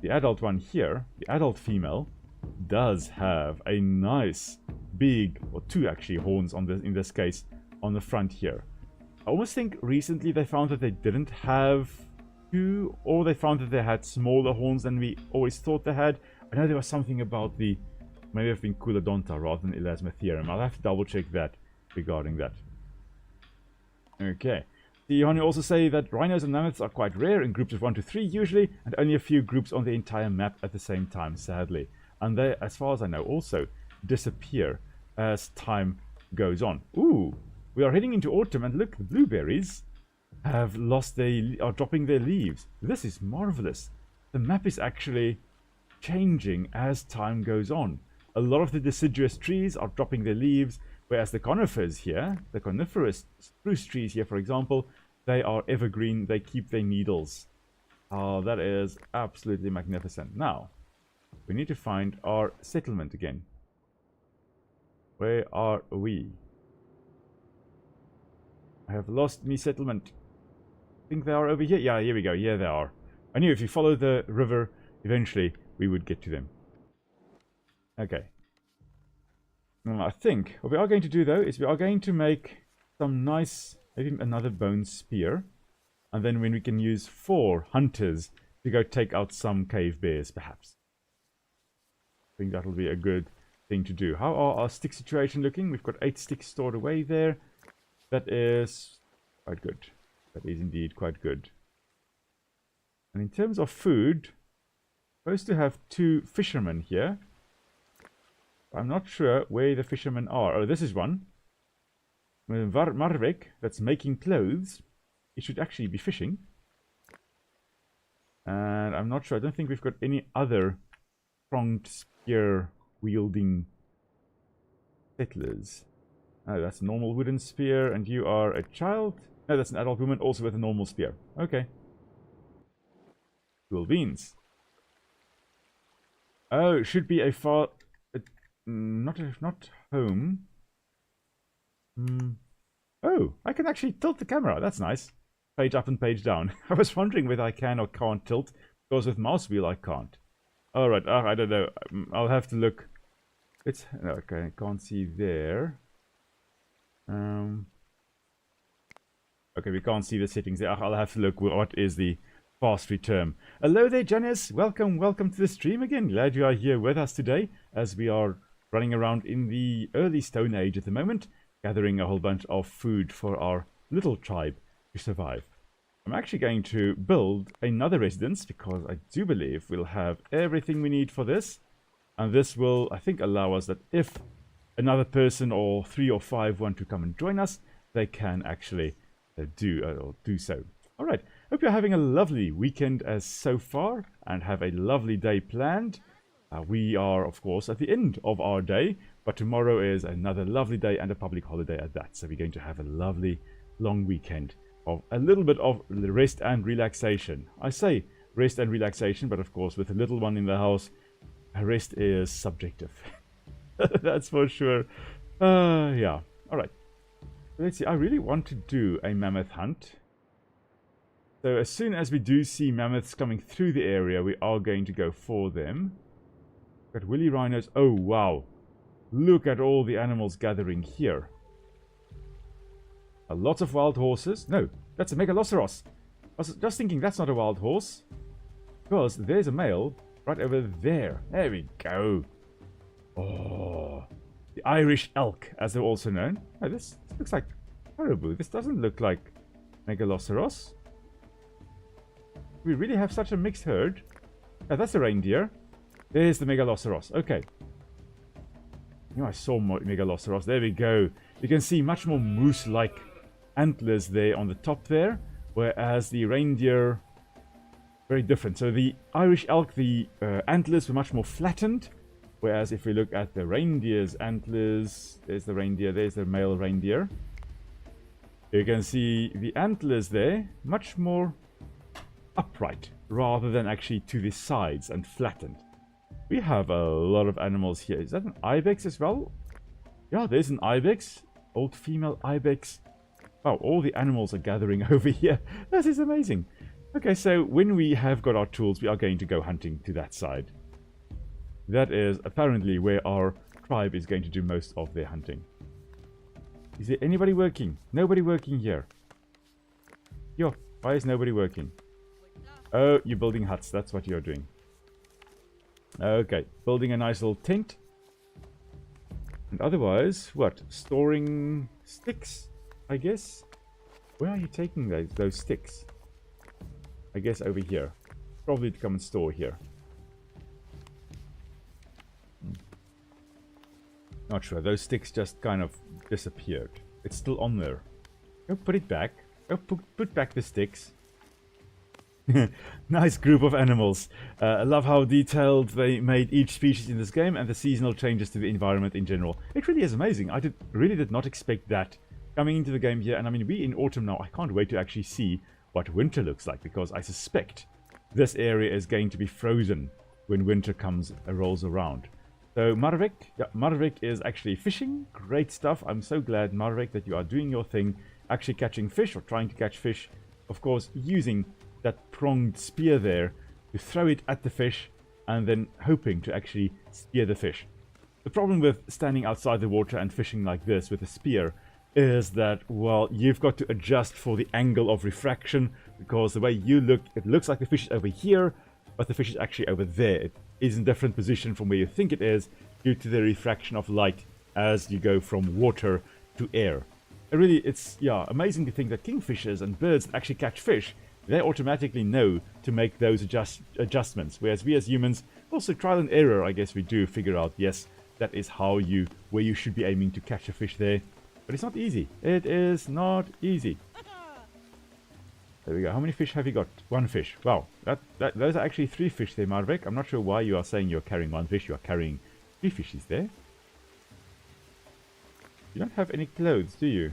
the adult one here, the adult female, does have a nice big, or 2 actually, horns on in this case, on the front here. I almost think recently they found that they didn't have 2, or they found that they had smaller horns than we always thought they had. I know there was something about the, maybe have been Culodonta rather than Elasmotherium. I'll have to double check that regarding that. Okay. The Yohane also say that rhinos and mammoths are quite rare in groups of 1 to 3 usually, and only a few groups on the entire map at the same time, sadly. And they, as far as I know, also disappear as time goes on. Ooh, we are heading into autumn, and look, the blueberries are dropping their leaves. This is marvelous. The map is actually changing as time goes on. A lot of the deciduous trees are dropping their leaves, whereas the conifers here, the coniferous spruce trees here, for example, they are evergreen. They keep their needles. Oh, that is absolutely magnificent. Now, we need to find our settlement again. Where are we? I have lost me settlement. I think they are over here. Yeah, here we go. Here they are. I knew if you follow the river, eventually we would get to them. Okay. I think what we are going to do, though, is we are going to make some nice, maybe another bone spear. And then when we can use 4 hunters to go take out some cave bears, perhaps. I think that'll be a good thing to do. How are our stick situation looking? We've got 8 sticks stored away there. That is quite good. That is indeed quite good. And in terms of food, supposed to have 2 fishermen here. I'm not sure where the fishermen are. Oh, this is one. Marvik, that's making clothes. He should actually be fishing. And I'm not sure. I don't think we've got any other pronged spear wielding settlers. Oh, that's a normal wooden spear. And you are a child? No, that's an adult woman also with a normal spear. Okay. Cool beans. Oh, it should be a far... not home. Oh, I can actually tilt the camera. That's nice. Page up and page down. I was wondering whether I can or can't tilt, because with mouse wheel I can't. Alright, I don't know. I'll have to look. It's okay, I can't see there. Okay, we can't see the settings there. I'll have to look what is the fast term. Hello there, Janice. Welcome to the stream again. Glad you are here with us today, as we are running around in the early Stone Age at the moment, gathering a whole bunch of food for our little tribe to survive. I'm actually going to build another residence, because I do believe we'll have everything we need for this. And this will, I think, allow us that if another person or 3 or 5 want to come and join us, they can actually do so. Alright, hope you're having a lovely weekend as so far, and have a lovely day planned. We are, of course, at the end of our day, but tomorrow is another lovely day and a public holiday at that. So we're going to have a lovely long weekend of a little bit of rest and relaxation. I say rest and relaxation, but of course with a little one in the house, rest is subjective. That's for sure. Yeah. Alright. Let's see. I really want to do a mammoth hunt. So as soon as we do see mammoths coming through the area, we are going to go for them. Got woolly rhinos. Oh, wow. Look at all the animals gathering here. Lots of wild horses. No, that's a megaloceros. I was just thinking that's not a wild horse, because there's a male right over there. There we go. Oh, the Irish elk, as they're also known. Oh, this looks like caribou. This doesn't look like megaloceros. We really have such a mixed herd. Oh, that's a reindeer. There's the megaloceros. Okay. I saw megaloceros. There we go. You can see much more moose-like antlers there on the top there, whereas the reindeer, very different. So the Irish elk, the antlers were much more flattened, whereas if we look at the reindeer's antlers, there's the reindeer, there's the male reindeer. You can see the antlers there, much more upright, rather than actually to the sides and flattened. We have a lot of animals here. Is that an ibex as well? Yeah, there's an ibex, old female ibex. Wow, all the animals are gathering over here. That is amazing. Okay, so when we have got our tools, we are going to go hunting to that side. That is apparently where our tribe is going to do most of their hunting. Is there anybody working? Nobody working here. Yo, why is nobody working? Oh, you're building huts. That's what you're doing. Okay, building a nice little tent. And otherwise, what? Storing sticks, I guess? Where are you taking those sticks? I guess over here. Probably to come and store here. Not sure. Those sticks just kind of disappeared. It's still on there. Go put it back. Go put back the sticks. Nice group of animals. I love how detailed they made each species in this game and the seasonal changes to the environment in general. It really is amazing. I really did not expect that coming into the game here. And I mean, we're in autumn now. I can't wait to actually see what winter looks like, because I suspect this area is going to be frozen when winter rolls around. So Marvik, yeah, Marvik is actually fishing. Great stuff. I'm so glad, Marvik, that you are doing your thing, actually catching fish or trying to catch fish. Of course, using that pronged spear there to throw it at the fish and then hoping to actually spear the fish. The problem with standing outside the water and fishing like this with a spear is that, well, you've got to adjust for the angle of refraction, because the way you look, it looks like the fish is over here, but the fish is actually over there. It is in a different position from where you think it is due to the refraction of light as you go from water to air. Really, it's, yeah, amazing to think that kingfishers and birds that actually catch fish They automatically know to make those adjustments. Whereas we as humans, also trial and error, I guess we do figure out, yes, that is where you should be aiming to catch a fish there. But it's not easy. It is not easy. There we go. How many fish have you got? One fish. Wow. Those are actually 3 fish there, Marvik. I'm not sure why you are saying you're carrying 1 fish. You are carrying 3 fishes there. You don't have any clothes, do you?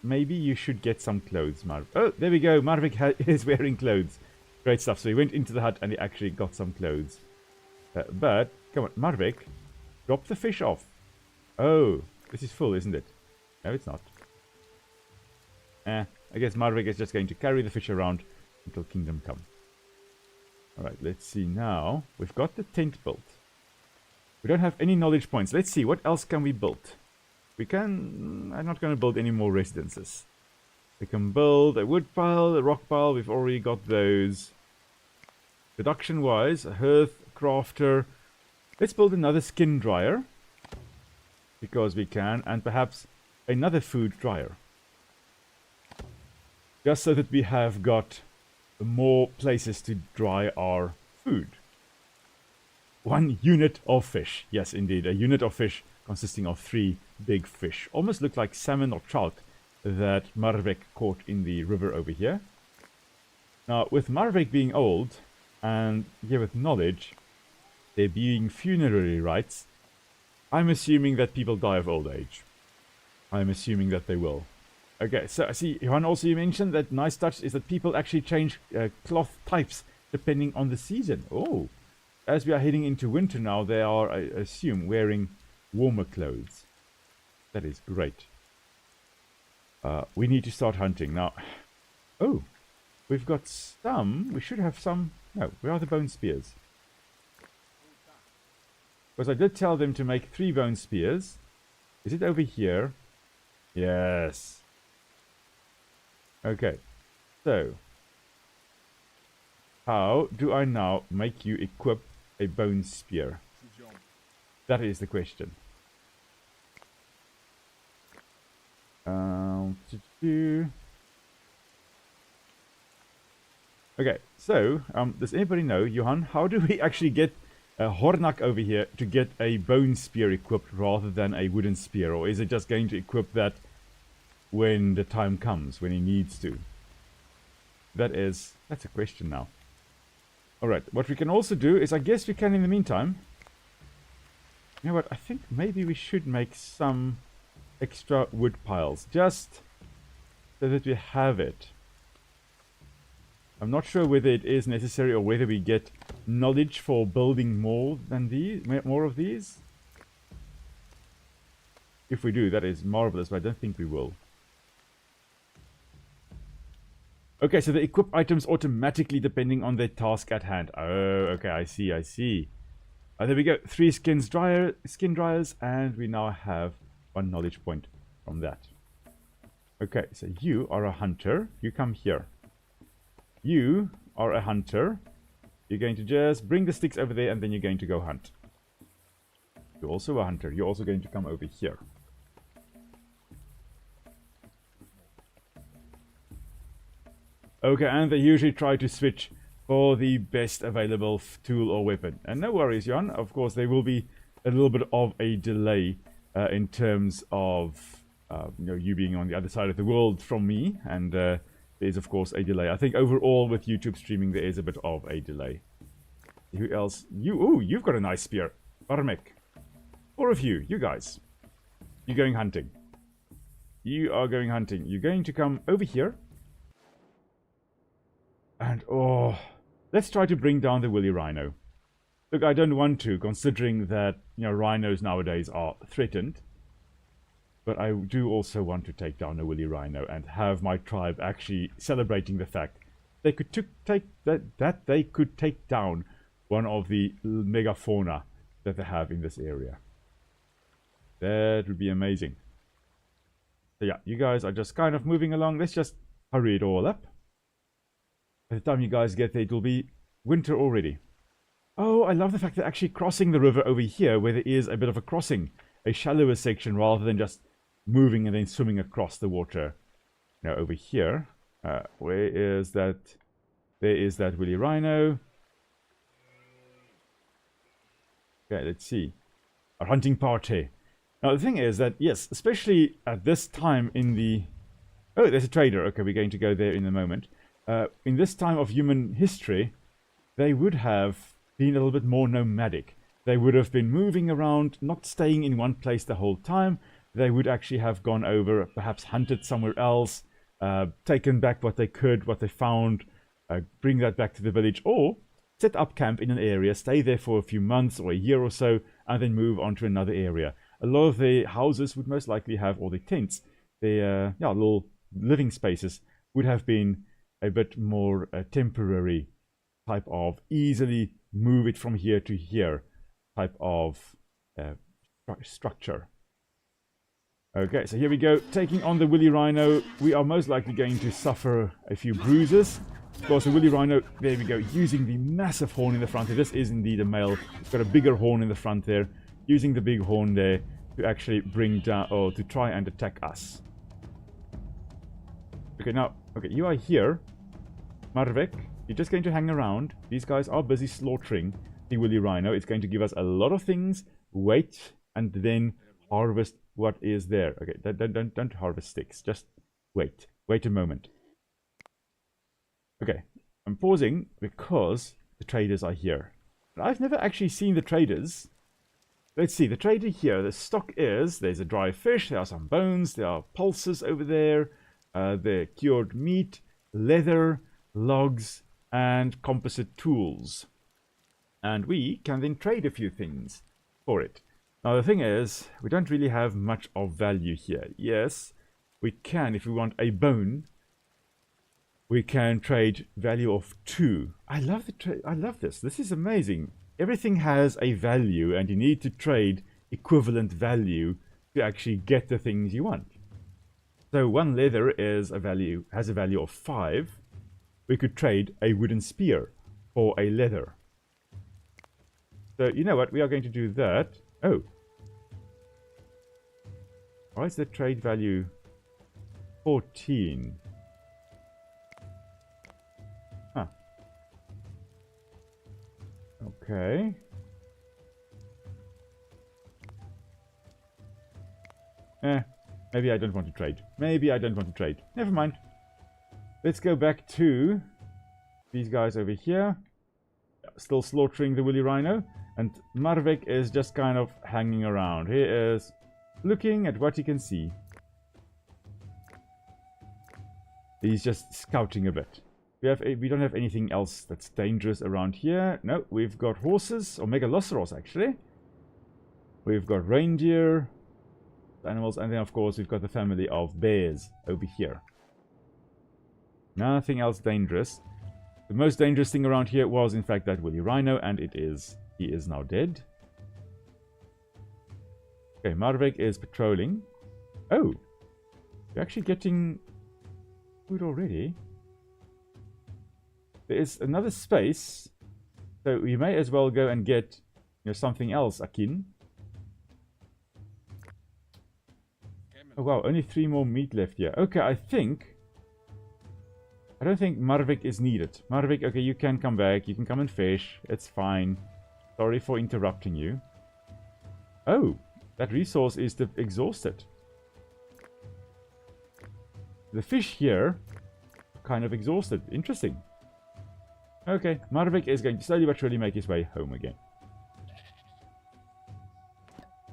Maybe you should get some clothes, Marvik. Oh, there we go. Marvik is wearing clothes. Great stuff. So he went into the hut and he actually got some clothes. But, come on, Marvik, drop the fish off. Oh, this is full, isn't it? No, it's not. I guess Marvik is just going to carry the fish around until Kingdom Come. Alright, let's see now. We've got the tent built. We don't have any knowledge points. Let's see, what else can we build? We can... I'm not going to build any more residences. We can build a wood pile, a rock pile. We've already got those. Production-wise, a hearth, crafter. Let's build another skin dryer. Because we can. And perhaps another food dryer. Just so that we have got more places to dry our food. 1 unit of fish. Yes, indeed. A unit of fish consisting of 3 big fish. Almost look like salmon or trout that Marvik caught in the river over here. Now, with Marvik being old, and here with knowledge, there being funerary rites, I'm assuming that people die of old age. I'm assuming that they will. Okay, so I see, Johan, also you mentioned that nice touch is that people actually change cloth types depending on the season. Oh, as we are heading into winter now, they are, I assume, wearing warmer clothes. That is great. We need to start hunting. Now, oh, we've got some. We should have some. No, where are the bone spears? Because I did tell them to make 3 bone spears. Is it over here? Yes. Okay. So, how do I now make you equip a bone spear? That is the question. Okay, so, does anybody know, Johan, how do we actually get Hornak over here to get a bone spear equipped rather than a wooden spear? Or is it just going to equip that when the time comes, when he needs to? That's a question now. Alright, what we can also do is, I guess we can in the meantime. You know what, I think maybe we should make some extra wood piles, just so that we have it. I'm not sure whether it is necessary or whether we get knowledge for building more of these. If we do, that is marvelous, but I don't think we will. Okay, so they equip items automatically depending on their task at hand. Oh, okay, I see. There we go. 3 skin dryers, and we now have 1 knowledge point from that. Okay, so you are a hunter. You come here. You are a hunter. You're going to just bring the sticks over there, and then you're going to go hunt. You're also a hunter. You're also going to come over here. Okay, and they usually try to switch for the best available tool or weapon. And no worries, Jan. Of course, there will be a little bit of a delay in terms of you being on the other side of the world from me. And there is, of course, a delay. I think overall with YouTube streaming, there is a bit of a delay. Who else? You've got a nice spear. Barmek. 4 of you. You guys. You're going hunting. You are going hunting. You're going to come over here. And, let's try to bring down the woolly rhino. Look, I don't want to, considering that, rhinos nowadays are threatened. But I do also want to take down a woolly rhino and have my tribe actually celebrating the fact they could they could take down one of the megafauna that they have in this area. That would be amazing. So yeah, you guys are just kind of moving along. Let's just hurry it all up. By the time you guys get there, it will be winter already. Oh, I love the fact they're actually crossing the river over here, where there is a bit of a crossing. A shallower section, rather than just moving and then swimming across the water. Now, over here, Where is that? There is that woolly rhino. Okay, let's see. Our hunting party. Now, the thing is that, yes, especially at this time in the... Oh, there's a trader. Okay, we're going to go there in a moment. In this time of human history, they would have been a little bit more nomadic. They would have been moving around, not staying in one place the whole time. They would actually have gone over, perhaps hunted somewhere else, taken back what they could, what they found, bring that back to the village, or set up camp in an area, stay there for a few months or a year or so, and then move on to another area. A lot of the houses would most likely have, or the tents, the little living spaces, would have been a bit more temporary type of easily move it from here to here type of structure. Okay, so here we go, taking on the woolly rhino. We are most likely going to suffer a few bruises. Of course, the woolly rhino, there we go, using the massive horn in the front. This is indeed a male. It's got a bigger horn in the front there, using the big horn there to actually bring down, or to try and attack us. Okay, now, okay, you are here. Marvek, you're just going to hang around. These guys are busy slaughtering the woolly rhino. It's going to give us a lot of things. Wait, and then harvest what is there. Okay, don't harvest sticks. Just wait. Wait a moment. Okay, I'm pausing because the traders are here. But I've never actually seen the traders. Let's see, the trader here, the stock is, there's a dry fish, there are some bones, there are pulses over there, the cured meat, leather, logs, and composite tools. And we can then trade a few things for it. Now the thing is, we don't really have much of value here. Yes, we can, if we want a bone, we can trade value of 2. I love the I love this. This is amazing. Everything has a value, and you need to trade equivalent value to actually get the things you want. So 1 leather is has a value of 5. We could trade a wooden spear for a leather. So you know what? We are going to do that. Oh. Why is the trade value 14? Huh. Okay. Maybe I don't want to trade. Maybe I don't want to trade. Never mind. Let's go back to these guys over here. Still slaughtering the woolly rhino. And Marvek is just kind of hanging around. He is looking at what he can see. He's just scouting a bit. We don't have anything else that's dangerous around here. No, we've got horses, or megaloceros actually. We've got reindeer, animals, and then of course we've got the family of bears over here. Nothing else dangerous. The most dangerous thing around here was in fact that woolly rhino, and he is now dead. Okay, Marvek is patrolling. Oh, you're actually getting food already. There is another space, so we may as well go and get, you know, something else, Akin. Oh wow, only 3 more meat left here. Okay, I don't think Marvek is needed. Marvek, okay, you can come back. You can come and fish. It's fine. Sorry for interrupting you. Oh, that resource is exhausted. The fish here kind of exhausted. Interesting. Okay, Marvek is going to slowly but surely make his way home again.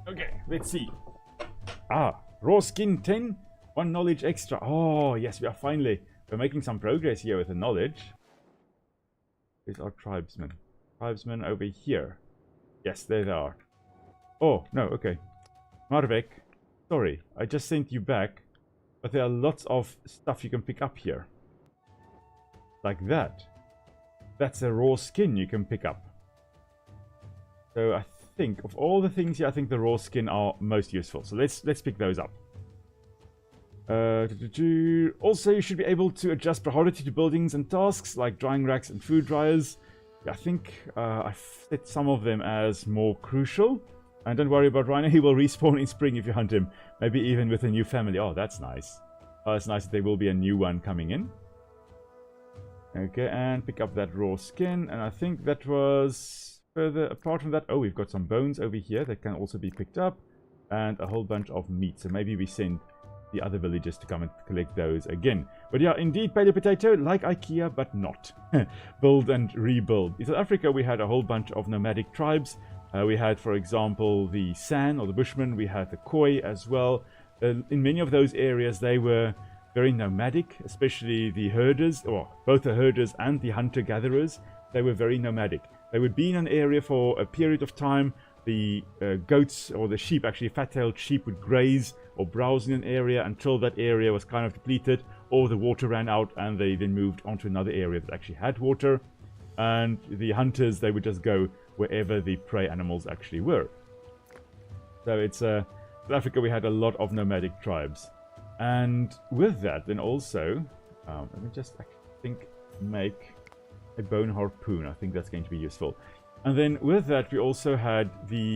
Okay, let's see. Ah, raw skin 10, 1 knowledge extra. Oh, yes, we're making some progress here with the knowledge. Where's our tribesmen? Tribesmen over here. Yes, there they are. Oh, no, okay. Marvek, sorry, I just sent you back, but there are lots of stuff you can pick up here. Like that. That's a raw skin you can pick up. So I think of all the things here, I think the raw skin are most useful. So let's pick those up. Also, you should be able to adjust priority to buildings and tasks like drying racks and food dryers. I think I've set some of them as more crucial. And don't worry about Rhino, he will respawn in spring if you hunt him. Maybe even with a new family. Oh, that's nice. Oh, it's nice that there will be a new one coming in. Okay, and pick up that raw skin. And I think that was further apart from that. Oh, we've got some bones over here that can also be picked up. And a whole bunch of meat. So maybe we send the other villagers to come and collect those again. But yeah, indeed, Paleo Potato, like IKEA, but not. Build and rebuild. In South Africa, we had a whole bunch of nomadic tribes. We had, for example, the San, or the Bushmen. We had the Khoi as well. In many of those areas, they were very nomadic, especially the herders, or both the herders and the hunter-gatherers. They were very nomadic. They would be in an area for a period of time. The goats or the sheep, actually fat-tailed sheep, would graze or browse in an area until that area was kind of depleted or the water ran out, and they then moved on to another area that actually had water. And the hunters, they would just go wherever the prey animals actually were. So it's South Africa, we had a lot of nomadic tribes. And with that, then also, let me just, I think, make a bone harpoon. I think that's going to be useful. And then with that, we also had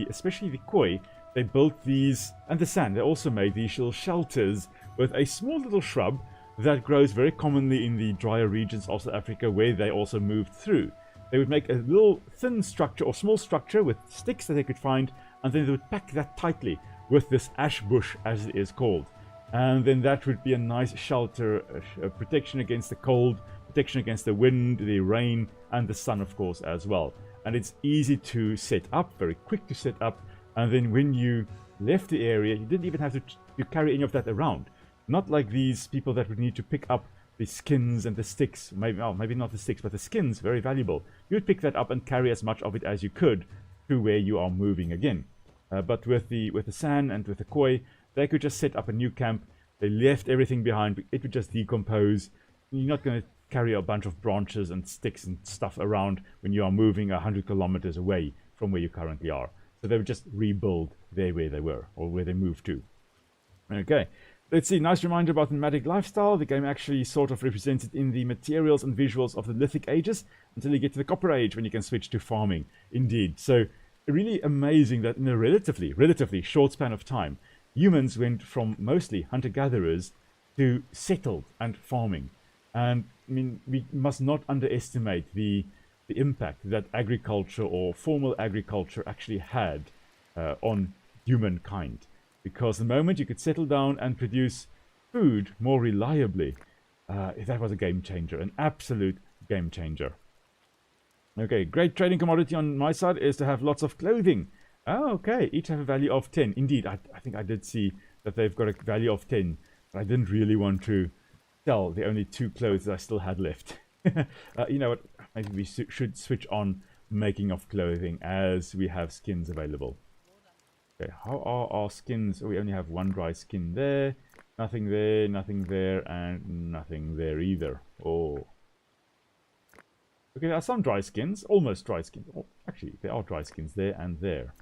especially the Khoi, they built these, and the San, they also made these little shelters with a small little shrub that grows very commonly in the drier regions of South Africa, where they also moved through. They would make a little thin structure or small structure with sticks that they could find, and then they would pack that tightly with this ash bush, as it is called. And then that would be a nice shelter, a protection against the cold, protection against the wind, the rain, and the sun, of course, as well. And it's easy to set up, very quick to set up. And then when you left the area, you didn't even have to carry any of that around. Not like these people that would need to pick up the skins and the sticks. Maybe not the sticks, but the skins, very valuable. You would pick that up and carry as much of it as you could to where you are moving again. But with the San and with the Khoi, they could just set up a new camp. They left everything behind. It would just decompose. You're not going to carry a bunch of branches and sticks and stuff around when you are moving 100 kilometers away from where you currently are. So they would just rebuild there where they were, or where they moved to. Okay, let's see. Nice reminder about the nomadic lifestyle. The game actually sort of represented in the materials and visuals of the Lithic ages until you get to the Copper Age, when you can switch to farming. Indeed. So really amazing that in a relatively short span of time, humans went from mostly hunter-gatherers to settled and farming. And I mean, we must not underestimate the impact that agriculture, or formal agriculture, actually had on humankind. Because the moment you could settle down and produce food more reliably, that was a game changer, an absolute game changer. Okay, great trading commodity on my side is to have lots of clothing. Oh, okay, each have a value of 10. Indeed, I think I did see that they've got a value of 10. But I didn't really want to sell the only 2 clothes that I still had left. You know what, maybe we should switch on making of clothing as we have skins available. Okay, how are our skins? Oh, we only have 1 dry skin there. Nothing there, and nothing there either. Oh. Okay, there are some dry skins, almost dry skins. Oh, actually, there are dry skins there and there.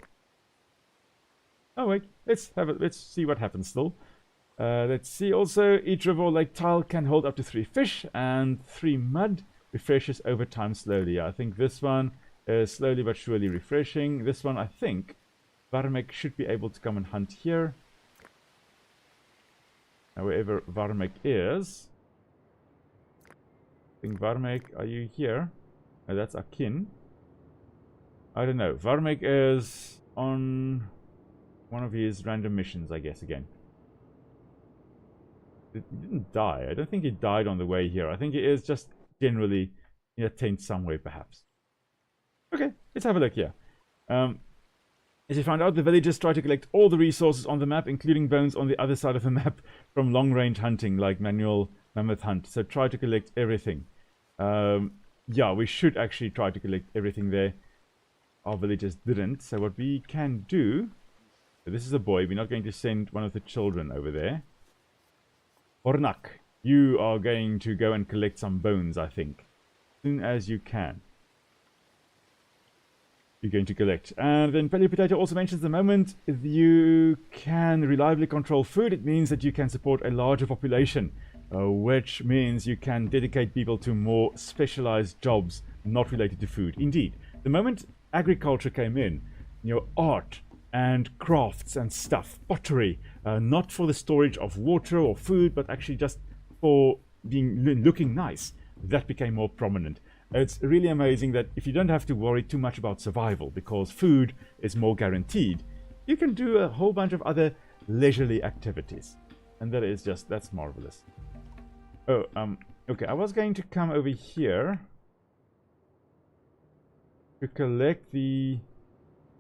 Oh wait, let's see what happens still. Let's see also, each river or lake tile can hold up to 3 fish, and 3 mud refreshes over time slowly. I think this one is slowly but surely refreshing. This one, I think, Varmek should be able to come and hunt here. Now, wherever Varmek is. I think Varmek, are you here? No, that's Akin. I don't know. Varmek is on one of his random missions, I guess, again. He didn't die. I don't think he died on the way here. I think he is just generally in a tent somewhere, perhaps. Okay, let's have a look here. As you found out, the villagers try to collect all the resources on the map, including bones on the other side of the map from long-range hunting, like manual mammoth hunt. So try to collect everything. Yeah, we should actually try to collect everything there. Our villagers didn't. So what we can do... So this is a boy. We're not going to send one of the children over there. Hornak, you are going to go and collect some bones, I think. As soon as you can. You're going to collect. And then Paleo Potato also mentions the moment you can reliably control food, it means that you can support a larger population, which means you can dedicate people to more specialized jobs not related to food. Indeed, the moment agriculture came in, you know, art and crafts and stuff, pottery, not for the storage of water or food, but actually just for looking nice. that became more prominent. It's really amazing that if you don't have to worry too much about survival, because food is more guaranteed, you can do a whole bunch of other leisurely activities. And that is just, that's marvelous. Oh, okay, I was going to come over here to collect the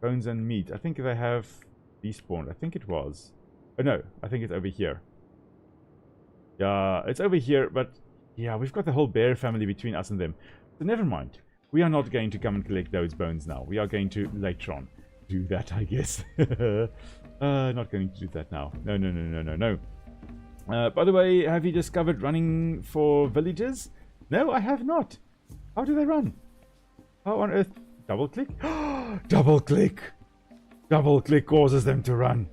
bones and meat. I think they have despawned. I think it was. Oh no, I think it's over here. Yeah, it's over here, but yeah, we've got the whole bear family between us and them. So never mind. We are not going to come and collect those bones now. We are going to later on do that, I guess. Not going to do that now. No, no, no, no, no, no. By the way, have you discovered running for villages? No, I have not. How do they run? How on earth? Double click? Double click! Double click causes them to run.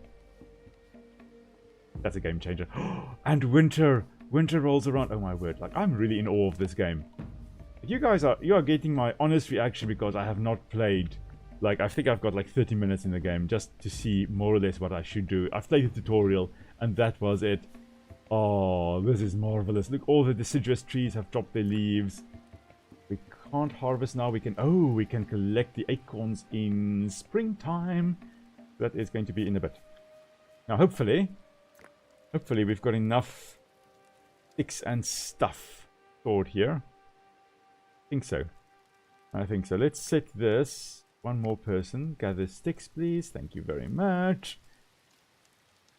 That's a game changer. And winter! Winter rolls around. Oh my word, like I'm really in awe of this game. You are getting my honest reaction because I have not played. Like, I think I've got like 30 minutes in the game just to see more or less what I should do. I've played the tutorial and that was it. Oh, this is marvelous. Look, all the deciduous trees have dropped their leaves. We can't harvest now. We can collect the acorns in springtime. That is going to be in a bit. Now, hopefully we've got enough sticks and stuff stored here. I think so. Let's set this. One more person. Gather sticks, please. Thank you very much.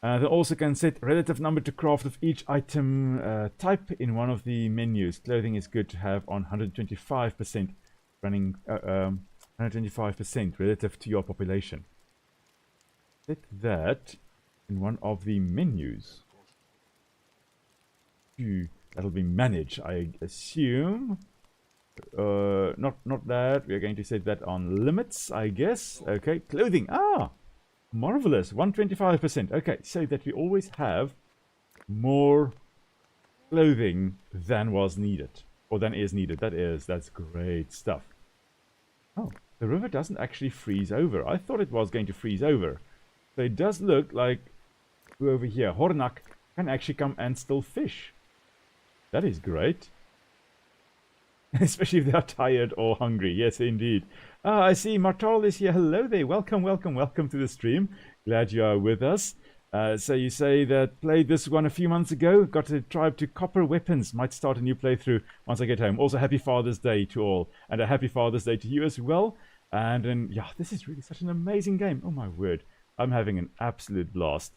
They also can set relative number to craft of each item type in one of the menus. Clothing is good to have on 125% running 125% relative to your population. Set that in one of the menus. That'll be manage, I assume. Not that. We are going to set that on limits, I guess. Okay, clothing. Ah, marvelous. 125%. Okay, so that we always have more clothing than was needed, or than is needed. That's great stuff. Oh, the river doesn't actually freeze over. I thought it was going to freeze over. So it does look like over here, Hornak can actually come and still fish. That is great. Especially if they are tired or hungry. Yes, indeed. Ah, I see Martal is here. Hello there. Welcome, welcome, welcome to the stream. Glad you are with us. So you say that played this one a few months ago. Got a tribe to copper weapons. Might start a new playthrough once I get home. Also, happy Father's Day to all. And a happy Father's Day to you as well. And yeah, this is really such an amazing game. Oh my word. I'm having an absolute blast.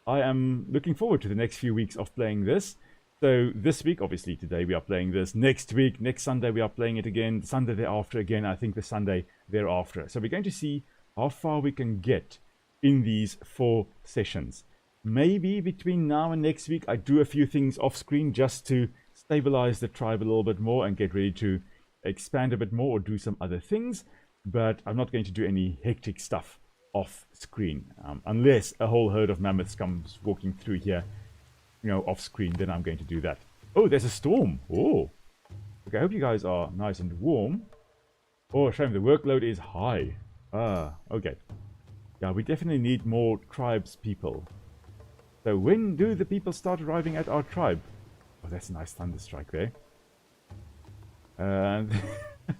I am looking forward to the next few weeks of playing this. So this week, obviously today we are playing this. Next week, next Sunday we are playing it again. The Sunday thereafter again, I think the Sunday thereafter. So we're going to see how far we can get in these 4 sessions. Maybe between now and next week I do a few things off screen just to stabilize the tribe a little bit more and get ready to expand a bit more or do some other things. But I'm not going to do any hectic stuff off screen. Unless a whole herd of mammoths comes walking through here, you know, off screen, then I'm going to do that. Oh, there's a storm. Oh. Okay, I hope you guys are nice and warm. Oh, shame the workload is high. Ah, okay. Yeah, we definitely need more tribes people. So when do the people start arriving at our tribe? Oh, that's a nice thunderstrike there.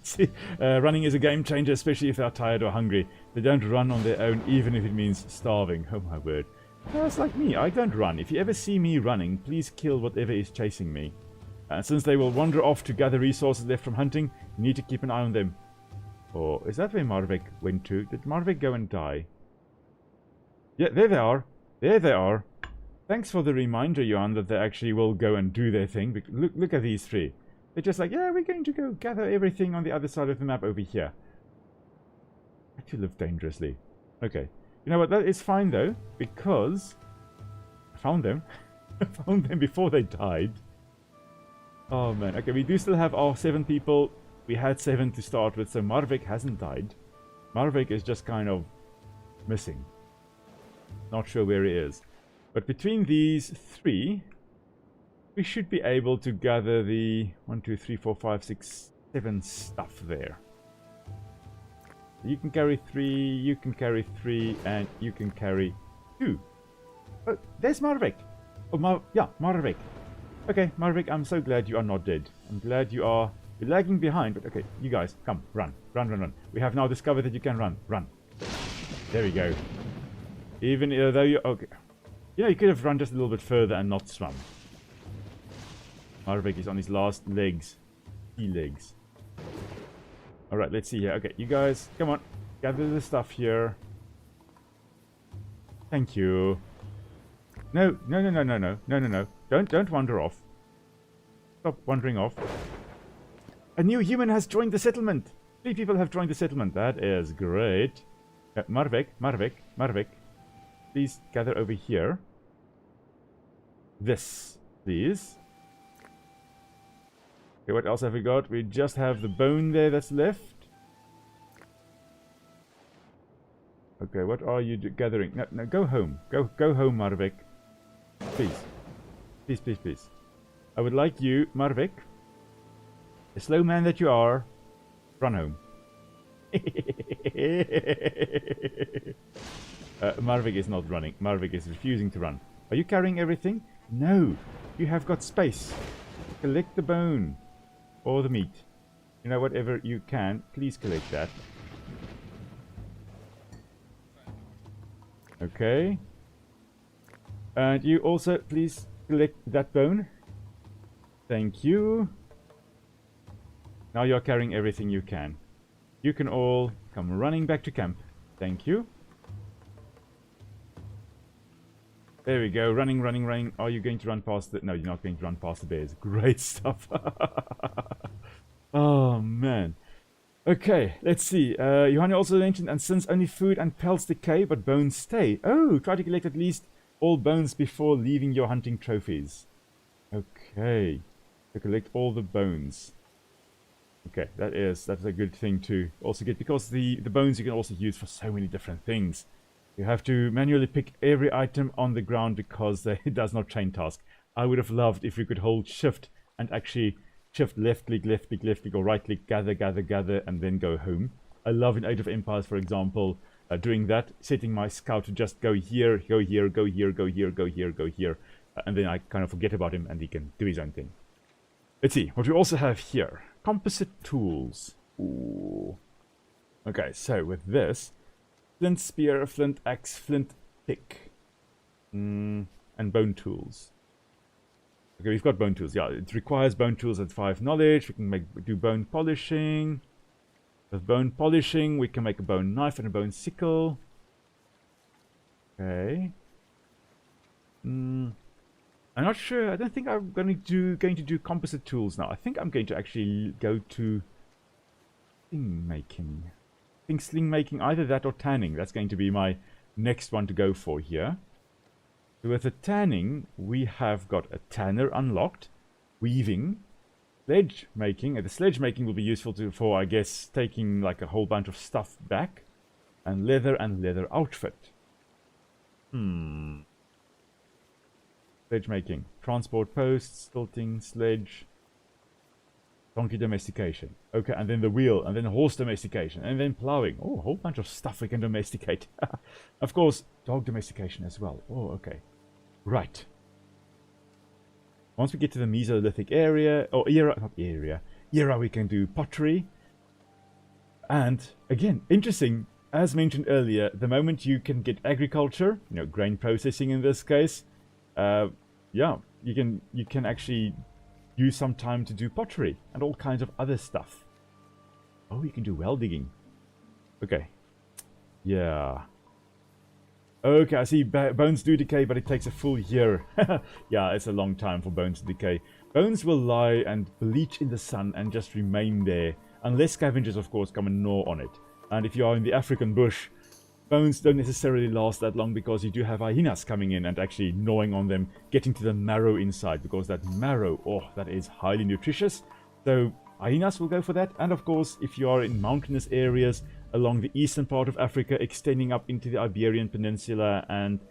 See, running is a game changer, especially if they're tired or hungry. They don't run on their own, even if it means starving. Oh my word. That's like me, I don't run. If you ever see me running, please kill whatever is chasing me. And since they will wander off to gather resources left from hunting, you need to keep an eye on them. Oh, is that where Marvik went to? Did Marvik go and die? Yeah, there they are. There they are. Thanks for the reminder, Johan, that they actually will go and do their thing. Look at these 3. They're just like, yeah, we're going to go gather everything on the other side of the map over here. I actually live dangerously. Okay. You know what, that is fine though, because I found them. I found them before they died. Oh man, okay, we do still have our 7 people. We had 7 to start with, so Marvik hasn't died. Marvik is just kind of missing. Not sure where he is. But between these 3, we should be able to gather the 1, 2, 3, 4, 5, 6, 7 stuff there. You can carry 3, you can carry 3, and you can carry 2. Oh, there's Marvik. Oh, yeah, Marvik. Okay, Marvik, I'm so glad you are not dead. I'm glad you are... You're lagging behind, but okay, you guys, come, run. Run, run, run. We have now discovered that you can run. Run. There we go. Even though you... Okay. You know, you could have run just a little bit further and not swum. Marvik is on his last legs. Key legs. Alright, let's see here. Okay, you guys, come on. Gather the stuff here. Thank you. No, no, no, no, no, no. No, no, no. Don't wander off. Stop wandering off. A new human has joined the settlement. 3 people have joined the settlement. That is great. Marvik, Marvik, Marvik. Please gather over here. This, please. Okay, what else have we got? We just have the bone there that's left. Okay, what are you gathering? No, no, go home. Go home, Marvik. Please. Please, please, please. I would like you, Marvik, the slow man that you are, run home. Marvik is not running. Marvik is refusing to run. Are you carrying everything? No. You have got space. Collect the bone. Or the meat. You know, whatever you can, please collect that. Okay. And you also, please collect that bone. Thank you. Now you're carrying everything you can. You can all come running back to camp. Thank you. There we go. Running, running, running. Are you going to run past the... No, you're not going to run past the bears. Great stuff. Oh, man. Okay, let's see. Johanna also mentioned, and since only food and pelts decay, but bones stay. Oh, try to collect at least all bones before leaving your hunting trophies. Okay. To collect all the bones. Okay, that's a good thing to also get, because the bones you can also use for so many different things. You have to manually pick every item on the ground because it does not chain task. I would have loved if you could hold shift and actually shift left click, or right click, gather, gather, gather, and then go home. I love in Age of Empires, for example, doing that, setting my scout to just go here, go here, go here, go here, go here, go here, and then I kind of forget about him and he can do his own thing. Let's see, what we also have here. Composite tools. Ooh. Okay, so with this, flint spear, flint axe, flint pick, and bone tools. Okay, we've got bone tools. Yeah, it requires bone tools at 5 knowledge. We can do bone polishing. With bone polishing, we can make a bone knife and a bone sickle. Okay. I'm not sure. I don't think I'm going to do composite tools now. I think I'm going to actually go to sling making. I think sling making, either that or tanning. That's going to be my next one to go for here. So with the tanning, we have got a tanner unlocked, weaving, sledge making. And the sledge making will be useful for, I guess, taking like a whole bunch of stuff back, and leather outfit. Sledge making, transport posts, tilting, sledge, donkey domestication. Okay, and then the wheel, and then horse domestication, and then plowing. Oh, a whole bunch of stuff we can domesticate. Of course, dog domestication as well. Oh, okay. Right. Once we get to the Mesolithic area, or era, not area, era, we can do pottery. And again, interesting, as mentioned earlier, the moment you can get agriculture, you know, grain processing in this case, yeah, you can actually use some time to do pottery and all kinds of other stuff. Oh, you can do well digging. Okay. Yeah. Okay, I see bones do decay, but it takes a full year. Yeah, it's a long time for bones to decay. Bones will lie and bleach in the sun and just remain there, unless scavengers, of course, come and gnaw on it. And if you are in the African bush, bones don't necessarily last that long, because you do have hyenas coming in and actually gnawing on them, getting to the marrow inside, because that marrow, oh, that is highly nutritious. So hyenas will go for that. And of course, if you are in mountainous areas along the eastern part of Africa, extending up into the Iberian Peninsula and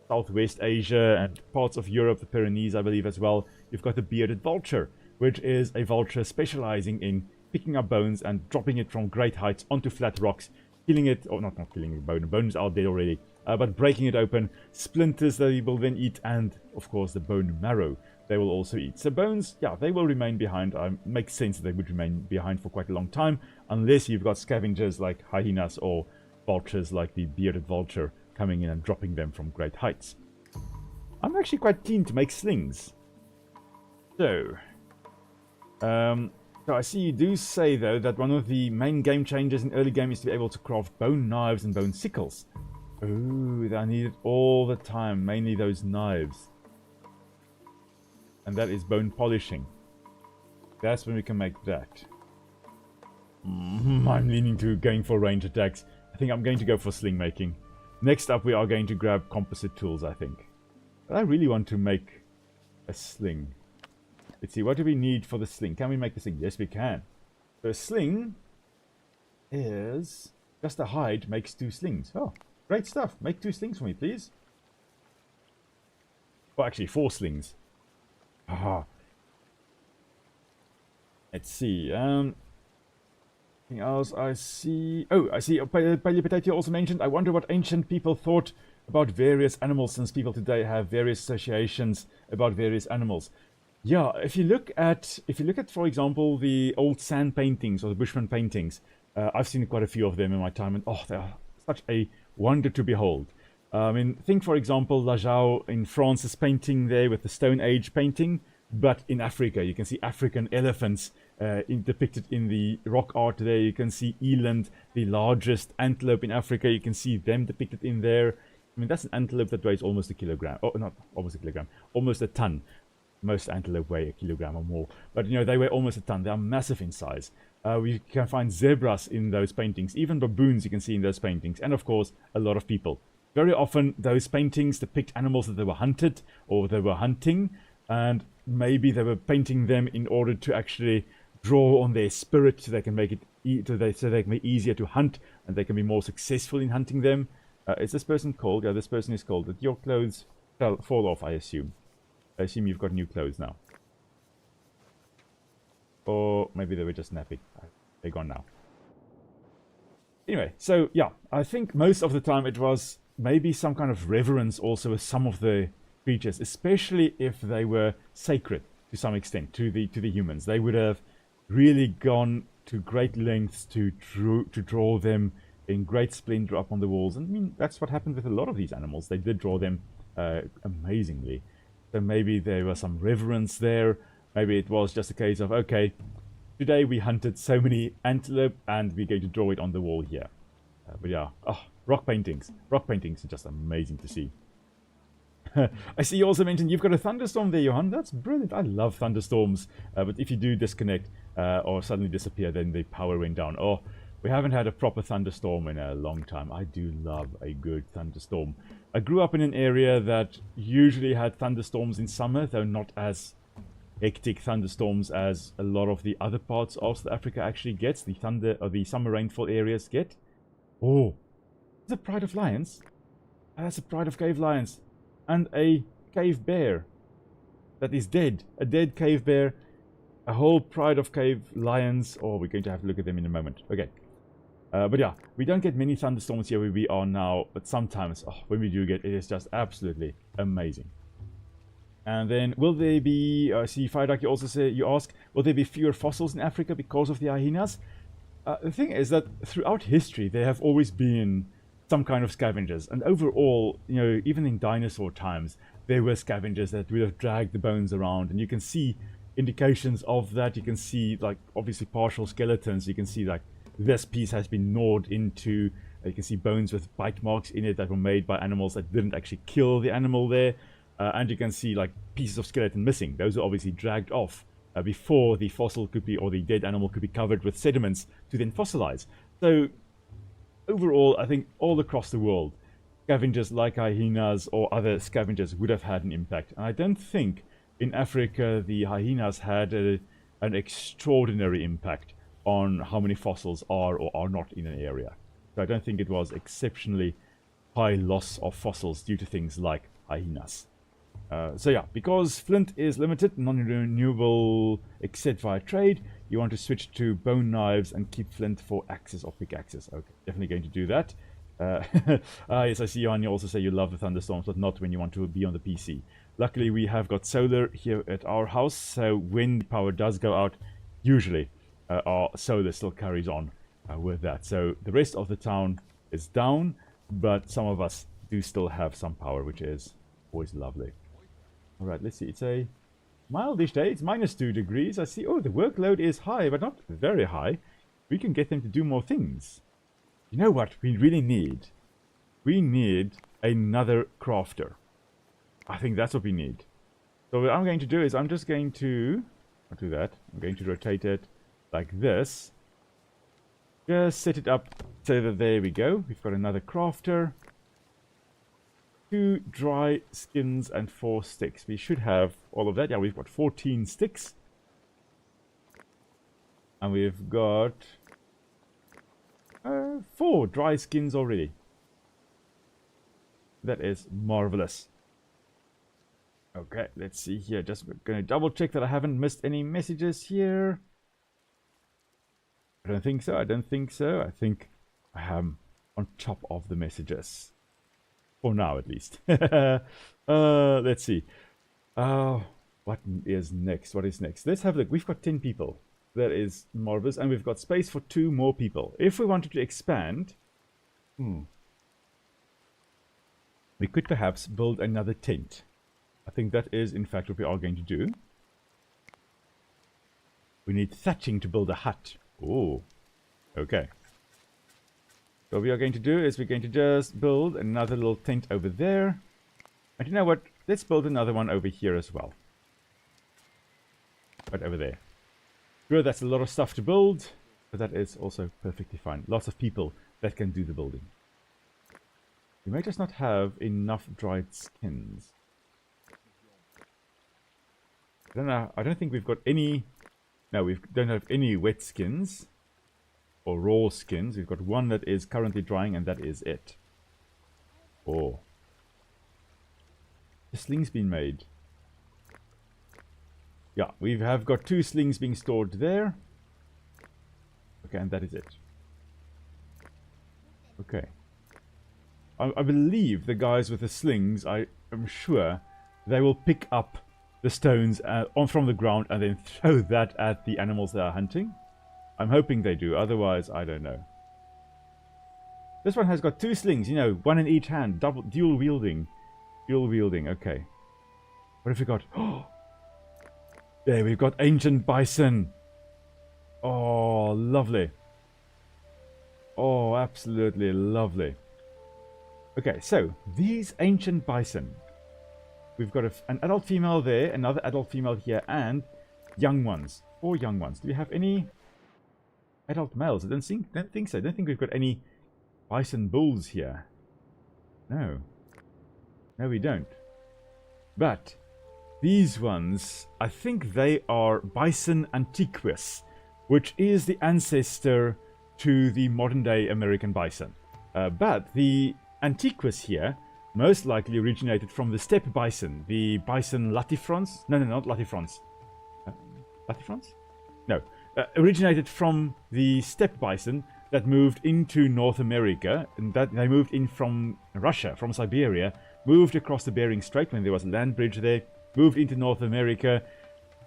Southwest Asia and parts of Europe, the Pyrenees, I believe as well, you've got the bearded vulture, which is a vulture specializing in picking up bones and dropping it from great heights onto flat rocks, killing it, or not killing the bones are dead already, but breaking it open, splinters that he will then eat, and of course the bone marrow, they will also eat. So bones, yeah, they will remain behind. Makes sense that they would remain behind for quite a long time, unless you've got scavengers like hyenas or vultures like the bearded vulture coming in and dropping them from great heights. I'm actually quite keen to make slings. So I see you do say, though, that one of the main game changers in early game is to be able to craft bone knives and bone sickles. Ooh, I need it all the time, mainly those knives. And that is bone polishing. That's when we can make that. I'm leaning to going for range attacks. I think I'm going to go for sling making. Next up, we are going to grab composite tools, I think. But I really want to make a sling. Let's see, what do we need for the sling? Can we make the sling? Yes, we can. So a sling is just a hide makes 2 slings. Oh, great stuff. Make 2 slings for me, please. Well, actually, 4 slings. Aha. Let's see. Anything else I see? Oh, I see. Paleo Potato also mentioned, I wonder what ancient people thought about various animals, since people today have various associations about various animals. Yeah, if you look at, for example, the old sand paintings or the Bushman paintings, I've seen quite a few of them in my time, and oh, they are such a wonder to behold. I mean, think, for example, Lajau in France's painting there with the Stone Age painting, but in Africa. You can see African elephants depicted in the rock art there. You can see eland, the largest antelope in Africa. You can see them depicted in there. I mean, that's an antelope that weighs almost a kilogram. Oh, not almost a kilogram, almost a ton. Most antelope weigh a kilogram or more. But, you know, they weigh almost a ton. They are massive in size. We can find zebras in those paintings. Even baboons you can see in those paintings. And, of course, a lot of people. Very often, those paintings depict animals that they were hunted or they were hunting. And maybe they were painting them in order to actually draw on their spirit so they can make it so they can be easier to hunt and they can be more successful in hunting them. Is this person cold? Yeah, this person is cold. Did your clothes fall off, I assume? I assume you've got new clothes now. Or maybe they were just napping. They're gone now. Anyway, so yeah, I think most of the time it was maybe some kind of reverence also with some of the creatures, especially if they were sacred to some extent to the humans. They would have really gone to great lengths to draw them in great splendor up on the walls. And I mean, that's what happened with a lot of these animals. They did draw them amazingly. So maybe there was some reverence there. Maybe it was just a case of, okay, today we hunted so many antelope and we're going to draw it on the wall here. But yeah, rock paintings. Rock paintings are just amazing to see. I see you also mentioned you've got a thunderstorm there, Johan. That's brilliant. I love thunderstorms. But if you do disconnect or suddenly disappear, then the power went down. Oh, we haven't had a proper thunderstorm in a long time. I do love a good thunderstorm. I grew up in an area that usually had thunderstorms in summer, though not as hectic thunderstorms as a lot of the other parts of South Africa actually gets. The summer rainfall areas get. Oh, is it Pride of Lions? That's a Pride of Cave Lions. And a cave bear that is dead. A dead cave bear. A whole Pride of Cave Lions. Oh, we're going to have to look at them in a moment. Okay. But yeah, we don't get many thunderstorms here where we are now, but sometimes, when we do get it, is just absolutely amazing. And then, will there be, see, Fireduck, you ask, will there be fewer fossils in Africa because of the hyenas? The thing is that throughout history, there have always been some kind of scavengers. And overall, you know, even in dinosaur times, there were scavengers that would have dragged the bones around. And you can see indications of that. You can see, like, obviously partial skeletons. You can see, like, this piece has been gnawed into. You can see bones with bite marks in it that were made by animals that didn't actually kill the animal there. And you can see, like, pieces of skeleton missing. Those are obviously dragged off before the fossil could be, or the dead animal could be covered with sediments to then fossilize. So overall, I think all across the world, scavengers like hyenas or other scavengers would have had an impact. And I don't think in Africa the hyenas had an extraordinary impact on how many fossils are or are not in an area. So I don't think it was exceptionally high loss of fossils due to things like hyenas. So yeah, because flint is limited, non-renewable except via trade, you want to switch to bone knives and keep flint for axes or pickaxes. Okay, definitely going to do that. Yes, I see, Johan, you also say you love the thunderstorms, but not when you want to be on the PC. Luckily, we have got solar here at our house, so when the power does go out, usually our solar still carries on with that. So the rest of the town is down, but some of us do still have some power, which is always lovely. All right, let's see. It's a mildish day. It's -2 degrees. I see. Oh, the workload is high, but not very high. We can get them to do more things. You know what we really need? We need another crafter. I think that's what we need. So what I'm going to do is I'm just going to... I'll do that. I'm going to rotate it like this. Just set it up so that there we go. We've got another crafter. 2 dry skins and 4 sticks. We should have all of that. Yeah, we've got 14 sticks. And we've got 4 dry skins already. That is marvelous. Okay, let's see here. Just going to double check that I haven't missed any messages here. I don't think so. I don't think so. I think I am on top of the messages. For now, at least. Let's see. What is next? What is next? Let's have a look. We've got 10 people. That is marvelous. And we've got space for 2 more people. If we wanted to expand... we could perhaps build another tent. I think that is, in fact, what we are going to do. We need thatching to build a hut. Oh, okay. So what we are going to do is we're going to just build another little tent over there. And you know what? Let's build another one over here as well. Right over there. Sure, that's a lot of stuff to build, but that is also perfectly fine. Lots of people that can do the building. We may just not have enough dried skins. I don't know. I don't think we've got any... No, we don't have any wet skins. Or raw skins. We've got one that is currently drying, and that is it. Oh. The sling's been made. Yeah, we have got 2 slings being stored there. Okay, and that is it. Okay. I believe the guys with the slings, I am sure, they will pick up the stones from the ground and then throw that at the animals they are hunting. I'm hoping they do, otherwise I don't know. This one has got 2 slings, you know, one in each hand, dual wielding. Dual wielding, okay. What have we got? Oh! There, we've got ancient bison. Oh, lovely. Oh, absolutely lovely. Okay, so, these ancient bison. We've got an adult female there, another adult female here, and young ones. 4 young ones. Do we have any adult males? I don't think so. I don't think we've got any bison bulls here. No. No, we don't. But these ones, I think they are Bison antiquus, which is the ancestor to the modern-day American bison. But the antiquus here most likely originated from the steppe bison, the bison latifrons. No, not latifrons. Latifrons? No. Originated from the steppe bison that moved into North America, and that they moved in from Russia, from Siberia, moved across the Bering Strait when there was a land bridge there, moved into North America,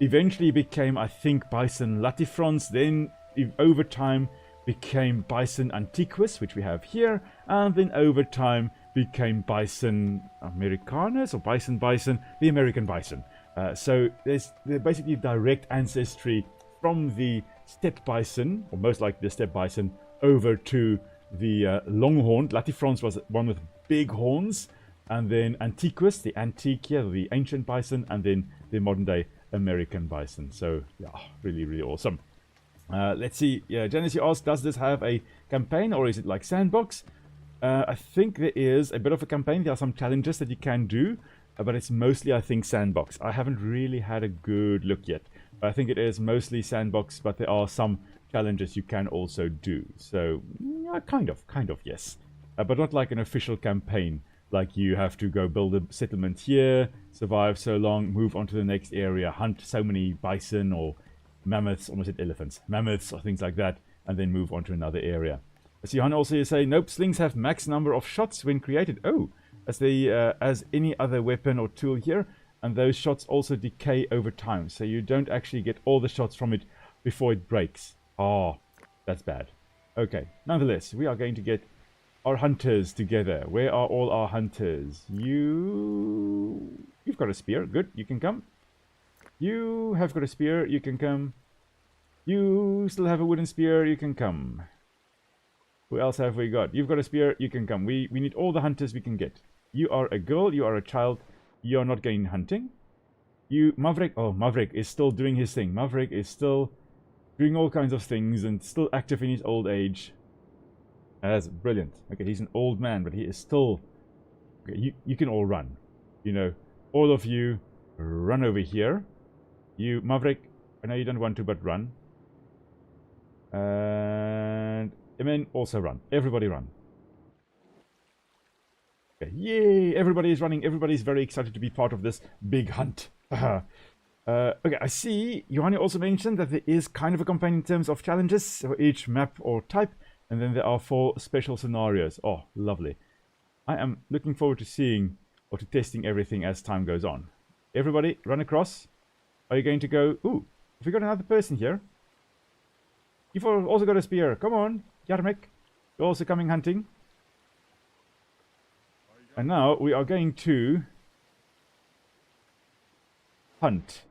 eventually became, I think, bison latifrons, then over time became bison antiquus, which we have here, and then over time became bison americanus, or bison, the American bison. So there's basically direct ancestry from the steppe bison, or most likely the steppe bison, over to the longhorn. Latifrons was one with big horns, and then antiquus, the antique, the ancient bison, and then the modern day American bison. So yeah, really, really awesome. Let's see. Yeah, Janice, you asked, does this have a campaign or is it like sandbox? I think there is a bit of a campaign. There are some challenges that you can do, but it's mostly, I think, sandbox. I haven't really had a good look yet. I think it is mostly sandbox, but there are some challenges you can also do. So, yeah, kind of, yes. But not like an official campaign. Like you have to go build a settlement here, survive so long, move on to the next area, hunt so many bison or mammoths, almost said elephants, mammoths or things like that, and then move on to another area. Sihan also say, nope, slings have max number of shots when created. Oh, as any other weapon or tool here. And those shots also decay over time. So you don't actually get all the shots from it before it breaks. Oh, that's bad. Okay, nonetheless, we are going to get our hunters together. Where are all our hunters? You've got a spear. Good, you can come. You have got a spear. You can come. You still have a wooden spear. You can come. Who else have we got? You've got a spear. You can come. We need all the hunters we can get. You are a girl. You are a child. You are not going hunting. You, Maverick. Oh, Maverick is still doing his thing. Maverick is still doing all kinds of things and still active in his old age. That's brilliant. Okay, he's an old man, but he is still... Okay, you can all run. You know, all of you run over here. You, Maverick, I know you don't want to, but run. And Emin, also run. Everybody run. Okay, yay! Everybody is running. Everybody's very excited to be part of this big hunt. Okay, I see Johanny also mentioned that there is kind of a companion in terms of challenges for each map or type. And then there are 4 special scenarios. Oh, lovely. I am looking forward to seeing or to testing everything as time goes on. Everybody, run across. Are you going to go... Ooh, have we got another person here? You've also got a spear. Come on, Jarmek. You're also coming hunting. And now we are going to hunt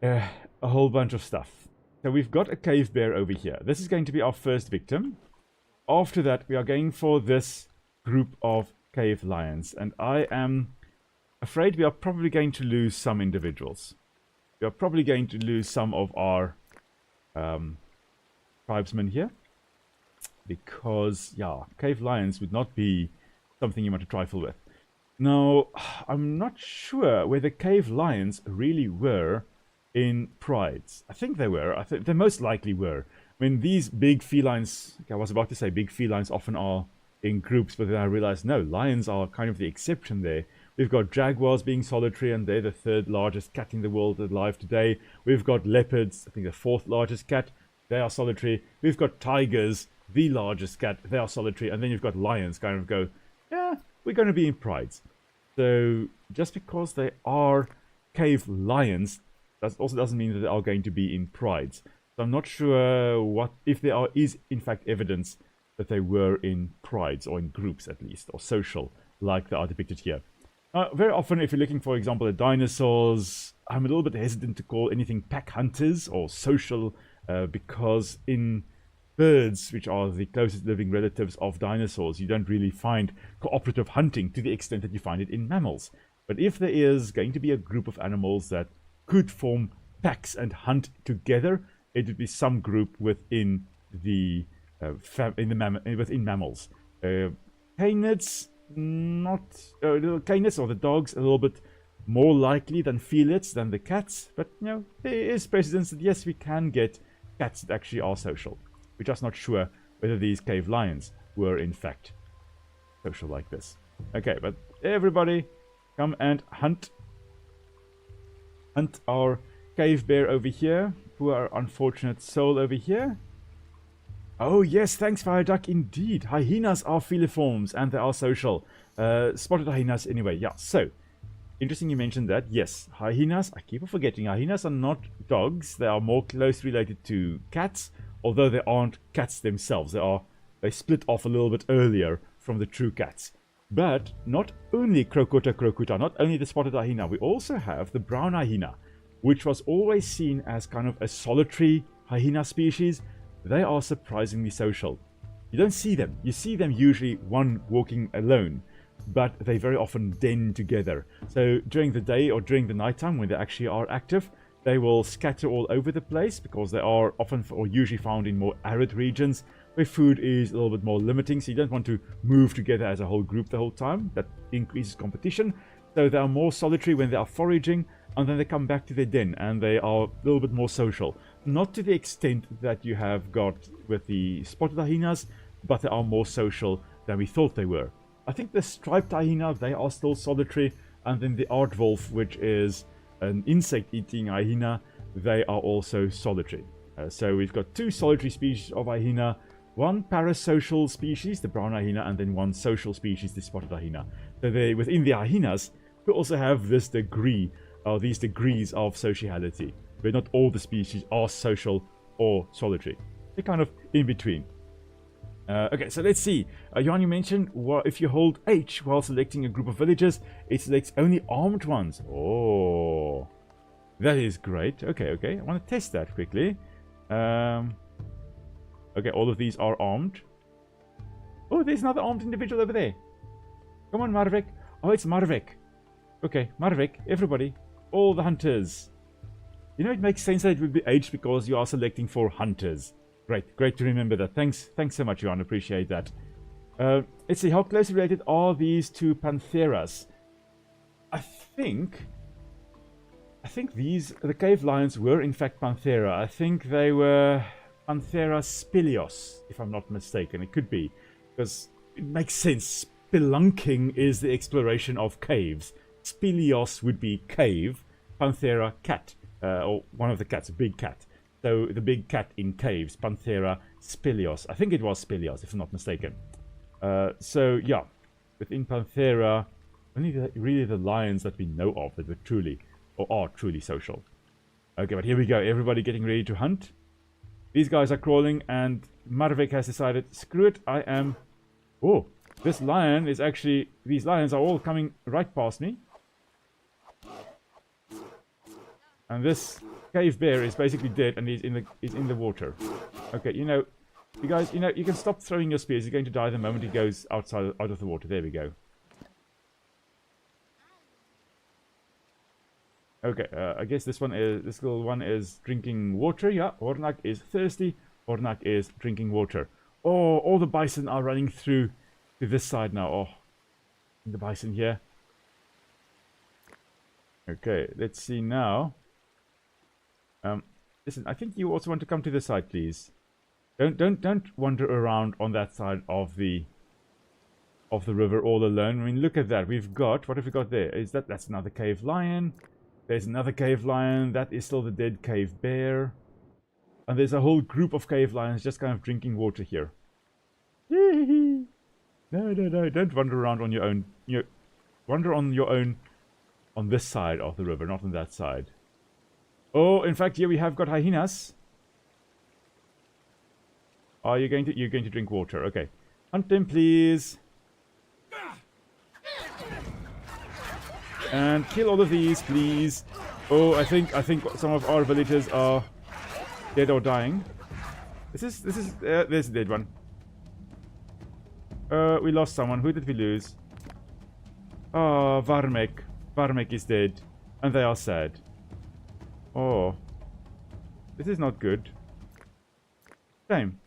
a whole bunch of stuff. So we've got a cave bear over here. This is going to be our first victim. After that, we are going for this group of cave lions. And I am afraid we are probably going to lose some individuals. We are probably going to lose some of our tribesmen here. Because, yeah, cave lions would not be something you want to trifle with. Now, I'm not sure whether cave lions really were in prides. I think they were. I think they most likely were. I mean, these big felines, I was about to say big felines often are in groups, but then I realized, no, lions are kind of the exception there. We've got jaguars being solitary, and they're the 3rd largest cat in the world alive today. We've got leopards, I think the 4th largest cat, they are solitary. We've got tigers, the largest cat, they are solitary. And then you've got lions kind of go, yeah, we're going to be in prides. So just because they are cave lions, that also doesn't mean that they are going to be in prides. So I'm not sure what if there is in fact evidence that they were in prides, or in groups at least, or social, like they are depicted here. Very often, if you're looking, for example, at dinosaurs, I'm a little bit hesitant to call anything pack hunters or social, because in birds, which are the closest living relatives of dinosaurs, you don't really find cooperative hunting to the extent that you find it in mammals. But if there is going to be a group of animals that could form packs and hunt together, it would be some group within the within mammals. Canids, not canids or the dogs, a little bit more likely than felids, than the cats. But you know, there is precedence that yes, we can get cats that actually are social. We're just not sure whether these cave lions were in fact social like this. Okay, but everybody, come and hunt. Hunt our cave bear over here. Poor unfortunate soul over here. Oh yes, thanks Fire Duck, indeed. Hyenas are feliforms and they are social. Spotted hyenas anyway, yeah. So, interesting you mentioned that. Yes, hyenas, I keep on forgetting, hyenas are not dogs. They are more closely related to cats, although they aren't cats themselves. They split off a little bit earlier from the true cats. But not only Crocuta crocuta, not only the spotted hyena, we also have the brown hyena, which was always seen as kind of a solitary hyena species. They are surprisingly social. You don't see them. You see them usually one walking alone, but they very often den together. So during the day or during the nighttime when they actually are active, they will scatter all over the place because they are often or usually found in more arid regions where food is a little bit more limiting, so you don't want to move together as a whole group the whole time. That increases competition. So they are more solitary when they are foraging, and then they come back to their den and they are a little bit more social. Not to the extent that you have got with the spotted hyenas, but they are more social than we thought they were. I think the striped hyena, they are still solitary, and then the aardwolf, which is an insect-eating hyena, they are also solitary. So we've got 2 solitary species of hyena, one parasocial species, the brown hyena, and then one social species, the spotted hyena. So they, within the hyenas, we also have this degree, or these degrees of sociality, where not all the species are social or solitary. They're kind of in between. Okay, so let's see. Johan, you mentioned if you hold H while selecting a group of villagers, it selects only armed ones. Oh, that is great. Okay, I want to test that quickly. Okay, all of these are armed. Oh, there's another armed individual over there. Come on, Marvik. Oh, it's Marvik. Okay, Marvik, everybody, all the hunters. You know, it makes sense that it would be H because you are selecting for hunters. Great to remember that. Thanks so much, Johan. Appreciate that. Let's see, how closely related are these to Pantheras? I think the cave lions were in fact Panthera. I think they were Panthera spilios, if I'm not mistaken. It could be, because it makes sense. Spelunking is the exploration of caves. Spilios would be cave. Panthera, cat. Or one of the cats, a big cat. So the big cat in caves, Panthera spilios. I think it was spilios, if I'm not mistaken. So yeah, within Panthera, only really the lions that we know of that were truly, or are truly social. Okay, but here we go. Everybody getting ready to hunt. These guys are crawling, and Marvik has decided, screw it, I am... Oh, this lion is actually... These lions are all coming right past me. And this cave bear is basically dead, and he's in the water. Okay, you know, you guys, you know, you can stop throwing your spears. You're going to die the moment he goes out of the water. There we go. Okay, I guess this little one is drinking water. Yeah, Hornak is thirsty. Hornak is drinking water. Oh, all the bison are running through to this side now. Oh, the bison here. Okay, let's see now. Listen, I think you also want to come to this side, please. Don't wander around on that side of the river all alone. I mean, look at that. We've got, what have we got there? That's another cave lion. There's another cave lion. That is still the dead cave bear. And there's a whole group of cave lions just kind of drinking water here. No, don't wander around on your own. You know, wander on your own on this side of the river, not on that side. Oh, in fact, here we have got hyenas. Are you going to... You're going to drink water. Okay. Hunt them, please. And kill all of these, please. Oh, I think some of our villagers are dead or dying. There's a dead one. We lost someone. Who did we lose? Oh, Varmek. Varmek is dead. And they are sad. Oh. This is not good. Shame.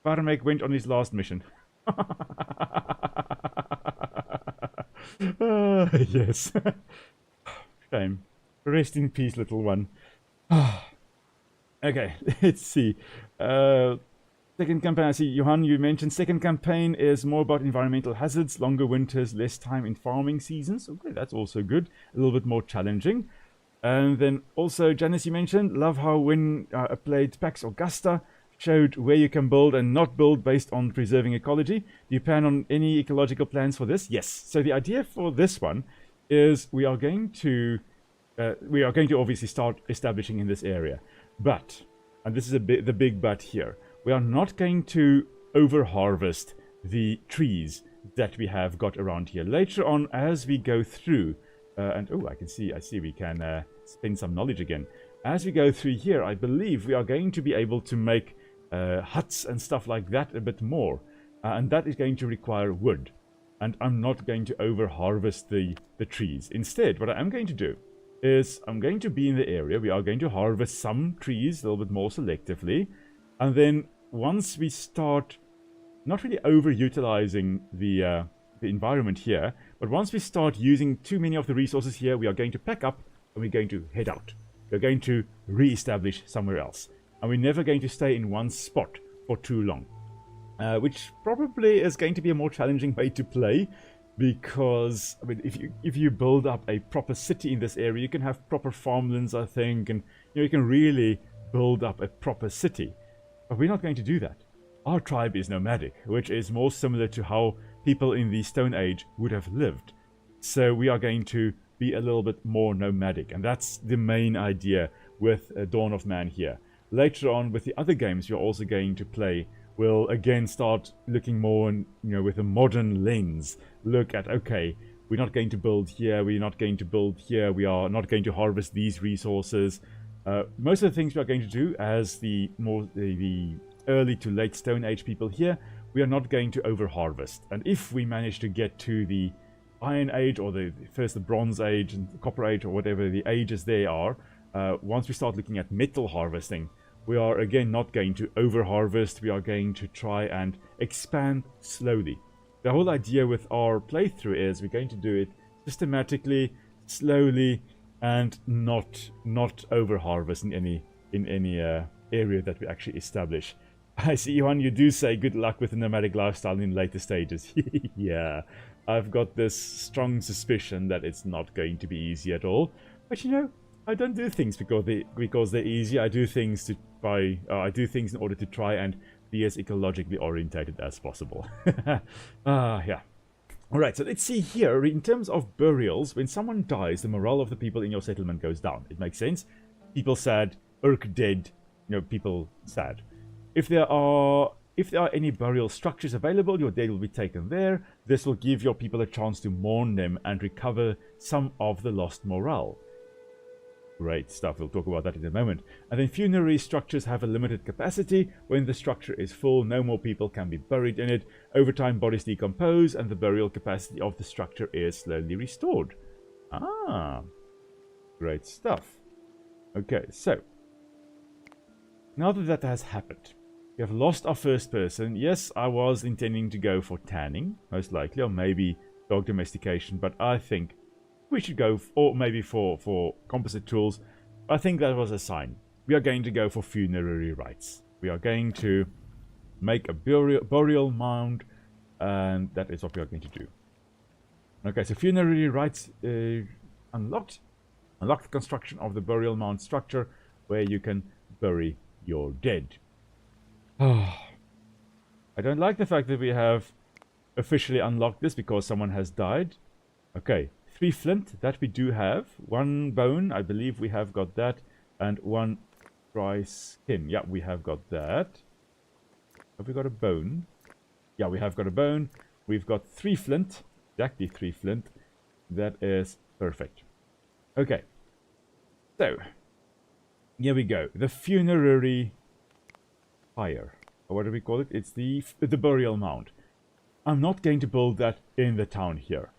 Varmek went on his last mission. Yes. Shame. Rest in peace, little one. Okay, let's see. Second campaign, I see, Johan, you mentioned second campaign is more about environmental hazards, longer winters, less time in farming seasons. Okay, that's also good. A little bit more challenging. And then also, Janice, you mentioned, love how when I played Pax Augusta, showed where you can build and not build based on preserving ecology. Do you plan on any ecological plans for this? Yes. So the idea for this one is we are going to obviously start establishing in this area. But, and this is the big but here, we are not going to over-harvest the trees that we have got around here. Later on, as we go through, and oh, I see we can spend some knowledge again. As we go through here, I believe we are going to be able to make huts and stuff like that a bit more. And that is going to require wood. And I'm not going to over-harvest the trees. Instead, what I am going to do is I'm going to be in the area. We are going to harvest some trees a little bit more selectively. And then once we start not really over-utilizing the environment here, but once we start using too many of the resources here, we are going to pack up and we're going to head out. We're going to re-establish somewhere else. And we're never going to stay in one spot for too long. Which probably is going to be a more challenging way to play. Because, I mean, if you build up a proper city in this area, you can have proper farmlands, I think. And you can really build up a proper city. But we're not going to do that. our tribe is nomadic, which is more similar to how people in the Stone Age would have lived. So we are going to be a little bit more nomadic, and that's the main idea with Dawn of Man here. Later on, with the other games you're also going to play, we'll again start looking more, with a modern lens. Look at, okay, we're not going to build here, we're not going to build here, we are not going to harvest these resources. Most of the things we are going to do as the early to late Stone Age people here, we are not going to over-harvest. And if we manage to get to the Iron Age, or the Bronze Age and the Copper Age, or whatever the ages they are, once we start looking at metal harvesting, we are again not going to over-harvest, we are going to try and expand slowly. The whole idea with our playthrough is we're going to do it systematically, slowly, and not over-harvest in any area that we actually establish. I see, Johan, you do say good luck with the nomadic lifestyle in later stages. Yeah, I've got this strong suspicion that it's not going to be easy at all. But I don't do things because they're easy. I do things in order to try and be as ecologically orientated as possible. Yeah. Alright, so let's see here, in terms of burials, when someone dies, the morale of the people in your settlement goes down. It makes sense. People sad, Urk dead, people sad. If there are any burial structures available, your dead will be taken there. This will give your people a chance to mourn them and recover some of the lost morale. Great stuff, we'll talk about that in a moment. And then funerary structures have a limited capacity. When the structure is full, no more people can be buried in it. Over time, bodies decompose and the burial capacity of the structure is slowly restored. Ah, great stuff. Okay, so now that has happened, we have lost our first person. Yes, I was intending to go for tanning, most likely, or maybe dog domestication, but I think we should go, or maybe for composite tools. I think that was a sign. We are going to go for funerary rites. We are going to make a burial mound, and that is what we are going to do. Okay, so funerary rites unlocked. Unlock the construction of the burial mound structure where you can bury your dead. I don't like the fact that we have officially unlocked this because someone has died. Okay. 3 flint, that we do have. 1 bone, I believe we have got that. And 1 dry skin. Yeah, we have got that. Have we got a bone? Yeah, we have got a bone. We've got 3 flint. Exactly 3 flint. That is perfect. Okay. So, here we go. The funerary pyre. Or what do we call it? It's the burial mound. I'm not going to build that in the town here.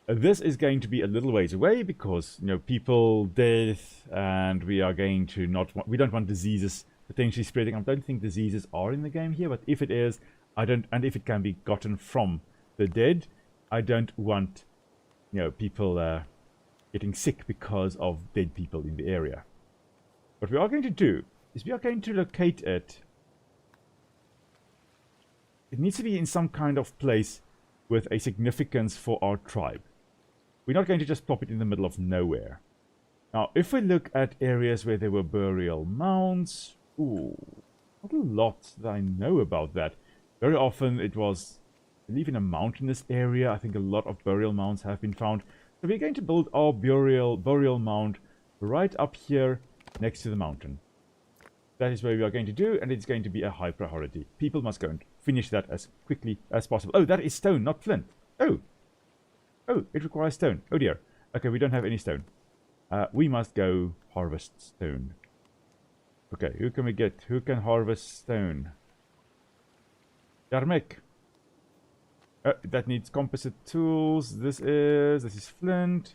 This is going to be a little ways away because, people, death, and we are going to we don't want diseases potentially spreading. I don't think diseases are in the game here, but if it is, and if it can be gotten from the dead, I don't want, people getting sick because of dead people in the area. What we are going to do is we are going to locate it. It needs to be in some kind of place with a significance for our tribe. We're not going to just plop it in the middle of nowhere. Now, if we look at areas where there were burial mounds, ooh, not a lot that I know about that. Very often it was, I believe, in a mountainous area. I think a lot of burial mounds have been found. So we're going to build our burial mound right up here next to the mountain. That is where we are going to do, and it's going to be a high priority. People must go and finish that as quickly as possible. Oh, that is stone, not flint. Oh, it requires stone. Oh dear. Okay, we don't have any stone. We must go harvest stone. Okay, who can we get? Who can harvest stone? Yarmek. That needs composite tools. This is flint.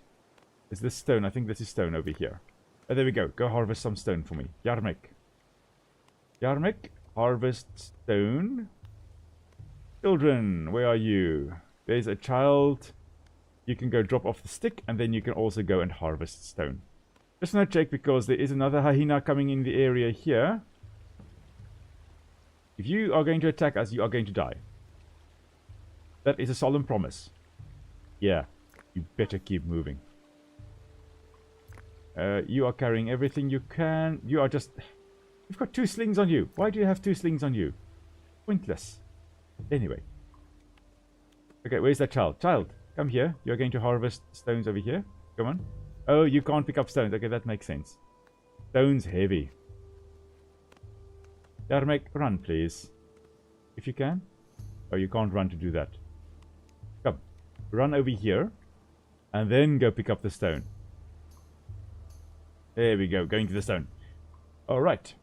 Is this stone? I think this is stone over here. Oh, there we go. Go harvest some stone for me. Yarmek. Yarmek, harvest stone. Children, where are you? There's a child. You can go drop off the stick, and then you can also go and harvest stone. Just want to check because there is another hyena coming in the area here. If you are going to attack us, you are going to die. That is a solemn promise. Yeah, you better keep moving. You are carrying everything you can. You are just... You've got 2 slings on you. Why do you have 2 slings on you? Pointless. Anyway. Okay, where's that child? Child, come here. You're going to harvest stones over here. Come on. Oh, you can't pick up stones. Okay, that makes sense. Stones heavy. Darmek, run, please. If you can. Oh, you can't run to do that. Come. Run over here. And then go pick up the stone. There we go. Going to the stone. Alright.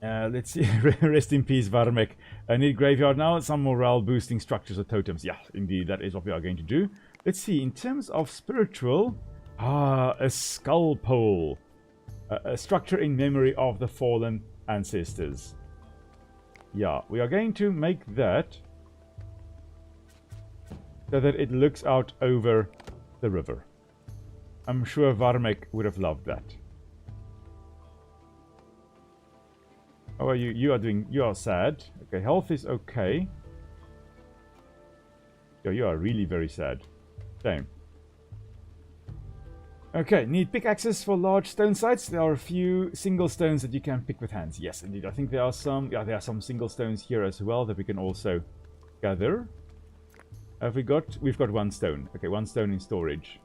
Let's see. Rest in peace, Varmek. I need graveyard now. Some morale boosting structures or totems. Yeah, indeed. That is what we are going to do. Let's see. In terms of spiritual. A skull pole. A structure in memory of the fallen ancestors. Yeah, we are going to make that so that it looks out over the river. I'm sure Varmek would have loved that. How are you? You are sad. Okay, health is okay. Yeah, you are really very sad. Same. Okay, need pickaxes for large stone sites. There are a few single stones that you can pick with hands. Yes, indeed. I think there are some. Yeah, there are some single stones here as well that we can also gather. Have we got? We've got one stone. Okay, one stone in storage.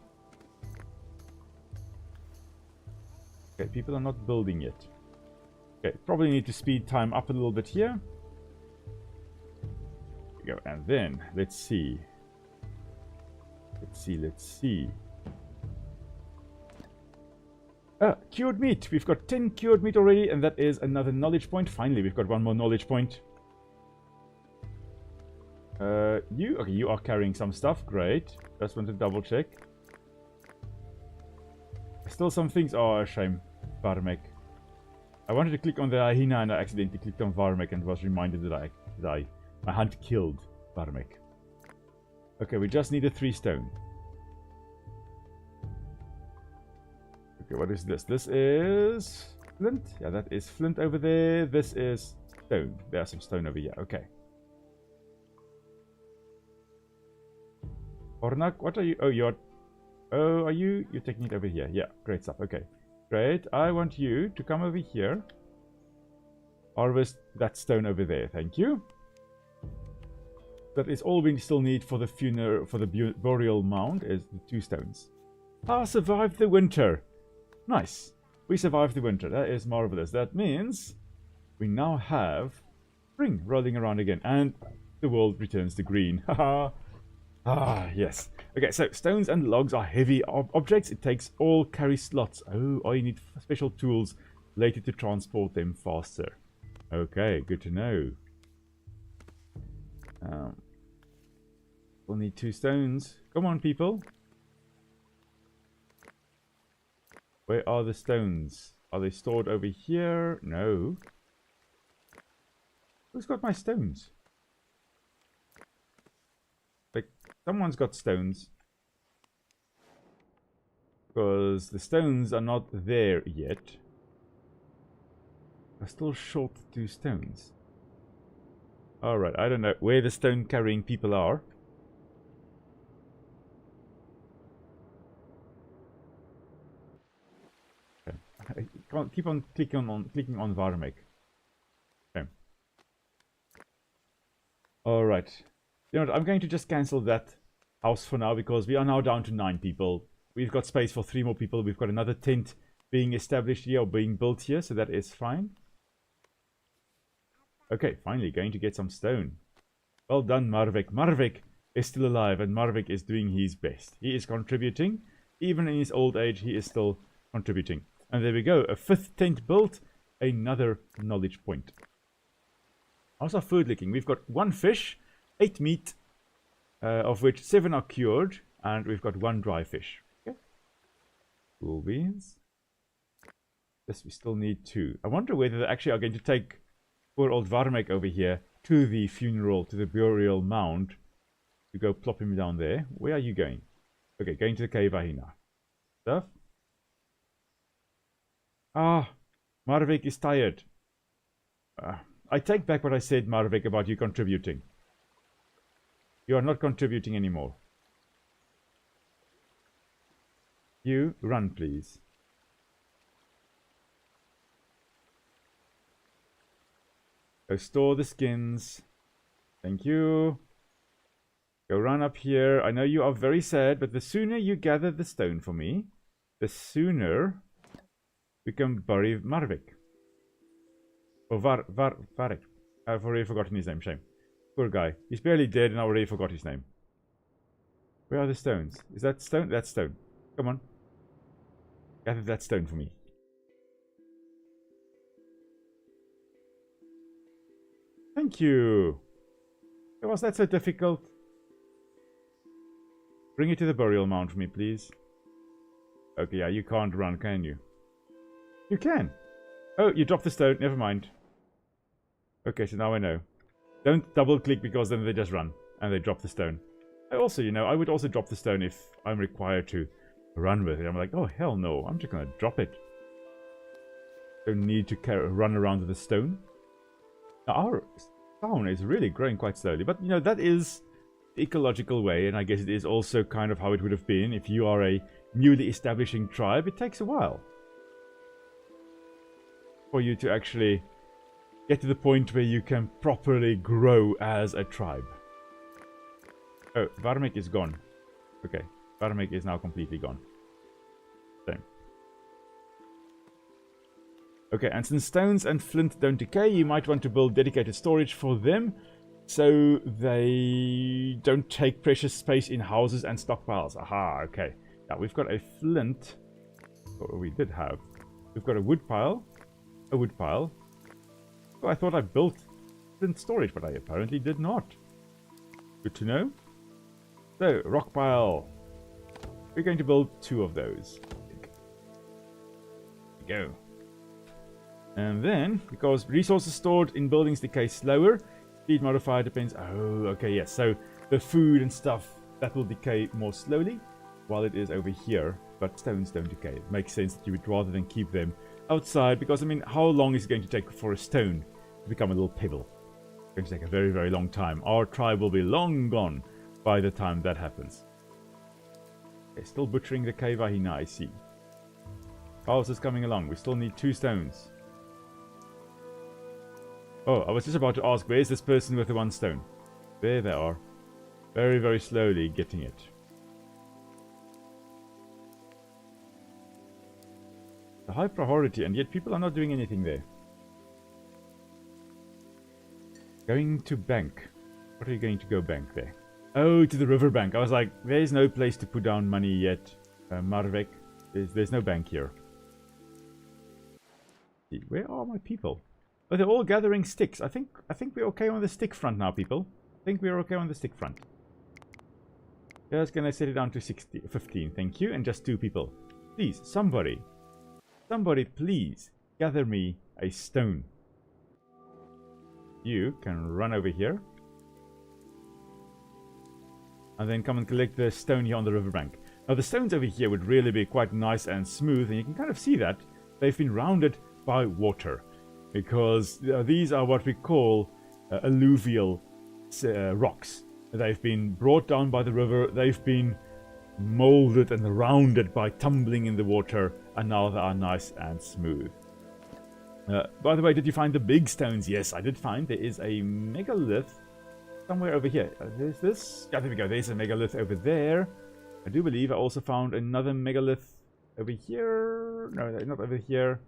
Okay, people are not building yet. Okay, probably need to speed time up a little bit here. There we go, and then let's see. Let's see. Cured meat. We've got 10 cured meat already, and that is another knowledge point. Finally, we've got one more knowledge point. Okay, you are carrying some stuff. Great. Just want to double check. Still some things. Oh, a shame. Varmek. I wanted to click on the hyena and I accidentally clicked on Varmek and was reminded that my hunt killed Varmek. Okay, we just need a 3 stone. Okay, what is this? This is flint. Yeah, that is flint over there. This is stone. There's some stone over here. Okay. Ornak, what are you? Oh, you're... Oh, are you? You're taking it over here. Yeah, great stuff. Okay. Great. I want you to come over here. Harvest that stone over there. Thank you. That is all we still need for the funeral, for the burial mound, is the 2 stones. Ah, survived the winter. Nice. We survived the winter. That is marvelous. That means we now have spring rolling around again. And the world returns to green. Haha. Ah, yes. Okay, so stones and logs are heavy objects. It takes all carry slots. Oh, you need special tools later to transport them faster. Okay, good to know. We'll need 2 stones. Come on, people. Where are the stones? Are they stored over here? No. Who's got my stones? Like, someone's got stones. Because the stones are not there yet. I'm still short 2 stones. Alright, I don't know where the stone carrying people are. Okay. I can't keep on clicking on Varmek. Okay. Alright. You know what, I'm going to just cancel that house for now because we are now down to 9 people. We've got space for 3 more people. We've got another tent being established here or being built here, so that is fine. Okay, finally going to get some stone. Well done, Marvik. Marvik is still alive and Marvik is doing his best. He is contributing. Even in his old age, he is still contributing. And there we go. A 5th tent built. Another knowledge point. How's our food looking? We've got 1 fish, 8 meat, of which 7 are cured. And we've got 1 dry fish. Okay. Cool beans. Yes, we still need 2. I wonder whether they actually are going to take poor old Varmek over here to the funeral, to the burial mound, to go plop him down there. Where are you going? Okay, going to the cave Ahina. Stuff. Ah, Marvik is tired. I take back what I said, Marvik, about you contributing. You are not contributing anymore. You run, please. So store the skins. Thank you. Go run up here. I know you are very sad, but the sooner you gather the stone for me, the sooner we can bury Marvik. Or Varek. I've already forgotten his name, shame. Poor guy. He's barely dead and I already forgot his name. Where are the stones? Is that stone? That's stone. Come on. Gather that stone for me. Thank you. Was that so difficult? Bring it to the burial mound for me, please. Okay, yeah, you can't run, can you? You can. Oh, you dropped the stone. Never mind. Okay, so now I know. Don't double click because then they just run and they drop the stone. I also, you know, I would also drop the stone if I'm required to run with it. I'm like, oh hell no, I'm just gonna drop it. Don't need to run around with a stone. Now, our town is really growing quite slowly, but you know, that is the ecological way, and I guess it is also kind of how it would have been if you are a newly establishing tribe. It takes a while for you to actually get to the point where you can properly grow as a tribe. Oh, Varmik is gone. Okay, Varmik is now completely gone. Same. Okay, and since stones and flint don't decay, you might want to build dedicated storage for them so they don't take precious space in houses and stockpiles. Aha, okay. Now we've got a flint. Or we did have. We've got a wood pile. A wood pile. Oh, I thought I built flint storage, but I apparently did not. Good to know. So, rock pile. We're going to build 2 of those. There we go. And then, because resources stored in buildings decay slower, speed modifier depends. Oh, okay, yes. So, the food and stuff, that will decay more slowly, while it is over here. But stones don't decay. It makes sense that you would rather than keep them outside, because, I mean, how long is it going to take for a stone to become a little pebble? It's going to take a very, very long time. Our tribe will be long gone by the time that happens. Okay, still butchering the cave hyena, I see. How's this coming along? We still need 2 stones. Oh, I was just about to ask, where's this person with the 1 stone? There they are. Very, very slowly getting it. The high priority, and yet people are not doing anything there. Going to bank. What are you going to go bank there? Oh, to the riverbank. I was like, there's no place to put down money yet. Marvek. There's no bank here. Where are my people? Oh, they're all gathering sticks. I think we're okay on the stick front now, people. I think we're okay on the stick front. Just gonna set it down to 15, thank you, and just 2 people. Please, somebody, please gather me a stone. You can run over here. And then come and collect the stone here on the riverbank. Now the stones over here would really be quite nice and smooth, and you can kind of see that they've been rounded by water. Because these are what we call alluvial rocks. They've been brought down by the river, they've been molded and rounded by tumbling in the water, and now they are nice and smooth. By the way, did you find the big stones? Yes, I did find there is a megalith somewhere over here. There's this. Yeah, there we go. There's a megalith over there. I do believe I also found another megalith over here. No, not over here.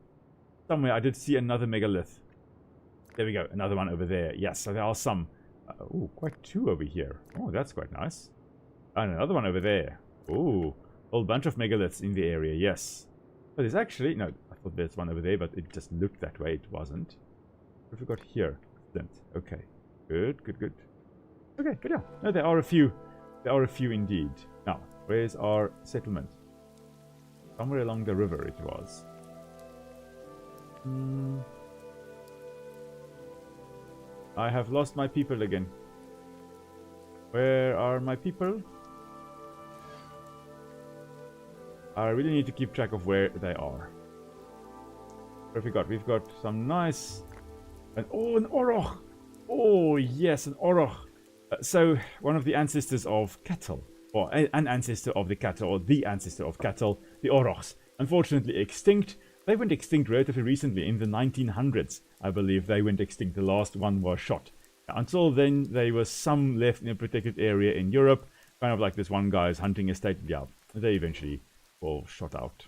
Somewhere I did see another megalith. There we go. Another one over there. Yes, so there are some. Oh, quite 2 over here. Oh, that's quite nice. And another one over there. Oh, a whole bunch of megaliths in the area. Yes. But there's actually... No, I thought there's one over there, but it just looked that way. It wasn't. What have we got here? Flint. Okay. Good, good, good. Okay, good, yeah. No, there are a few. There are a few indeed. Now, where's our settlement? Somewhere along the river it was. I have lost my people again. Where are my people? I really need to keep track of where they are. What have we got? We've got some nice... oh, an Oroch! Oh, yes, an Oroch. So, one of the ancestors of cattle, or an ancestor of the cattle, or the ancestor of cattle, the Orochs, unfortunately extinct, They went extinct relatively recently, in the 1900s, I believe they went extinct. The last one was shot. Until then, there was some left in a protected area in Europe, kind of like this one guy's hunting estate. Yeah, they eventually all shot out.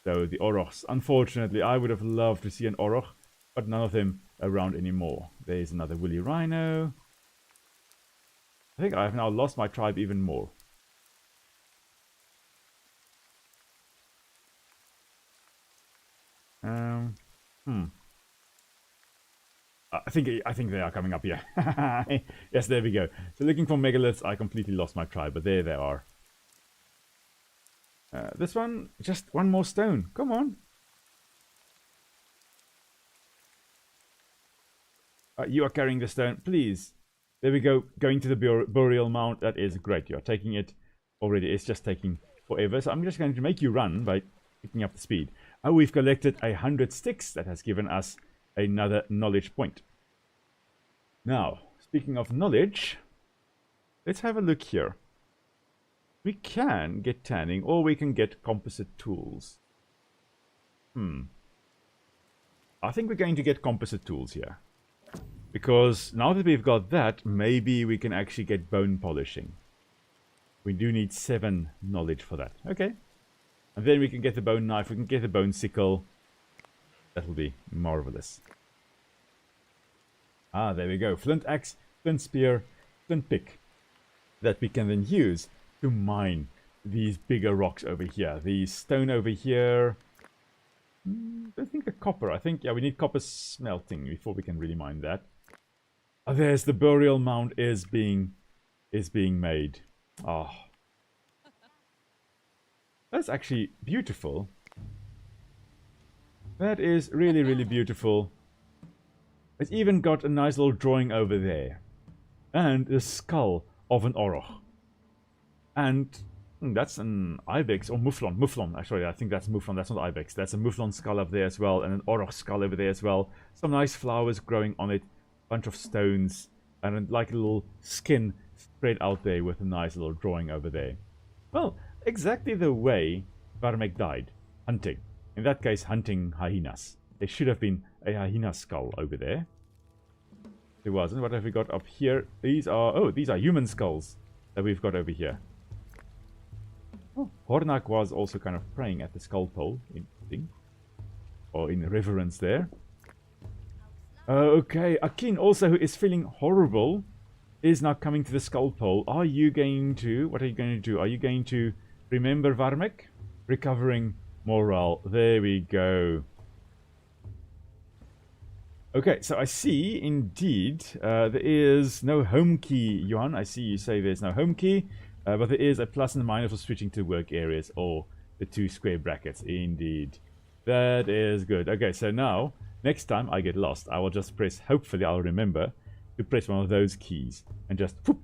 So the aurochs, unfortunately, I would have loved to see an auroch, but none of them around anymore. There's another woolly rhino. I think I have now lost my tribe even more. I think they are coming up here. Yes, there we go. So looking for megaliths, I completely lost my tribe, but there they are. This one, just one more stone. Come on. You are carrying the stone, please. There we go. Going to the burial mound. That is great. You are taking it already. It's just taking forever. So I'm just going to make you run by picking up the speed. Oh, we've collected 100 sticks. That has given us another knowledge point. Now, speaking of knowledge, let's have a look here. We can get tanning, or we can get composite tools. I think we're going to get composite tools here. Because now that we've got that, maybe we can actually get bone polishing. We do need 7 knowledge for that. Okay. And then we can get the bone knife, we can get the bone sickle. That'll be marvelous. Ah, there we go. Flint axe, flint spear, flint pick. That we can then use to mine these bigger rocks over here. The stone over here. I think the copper. I think, yeah, we need copper smelting before we can really mine that. Oh, there's the burial mound is being made. Oh. That's actually beautiful. That is really, really beautiful. It's even got a nice little drawing over there. And the skull of an auroch. And that's an ibex or mouflon. Mouflon, actually, I think that's mouflon. That's not ibex. That's a mouflon skull up there as well. And an auroch skull over there as well. Some nice flowers growing on it. Bunch of stones. And like a little skin spread out there with a nice little drawing over there. Well, exactly the way Varmek died. Hunting. In that case, hunting hyenas. There should have been a hyena skull over there. There wasn't. What have we got up here? These are human skulls that we've got over here. Oh, Hornak was also kind of praying at the skull pole. Interesting. Or in reverence there. Okay, Akin also, who is feeling horrible, is now coming to the skull pole. Are you going to... What are you going to do? Are you going to remember Varmek? Recovering morale. There we go. Okay, so I see, indeed, there is no home key, Johan. I see you say there's no home key, but there is a plus and a minus for switching to work areas, or the 2 square brackets, indeed. That is good. Okay, so now, next time I get lost, I will just press, hopefully I'll remember, to press one of those keys, and just, whoop,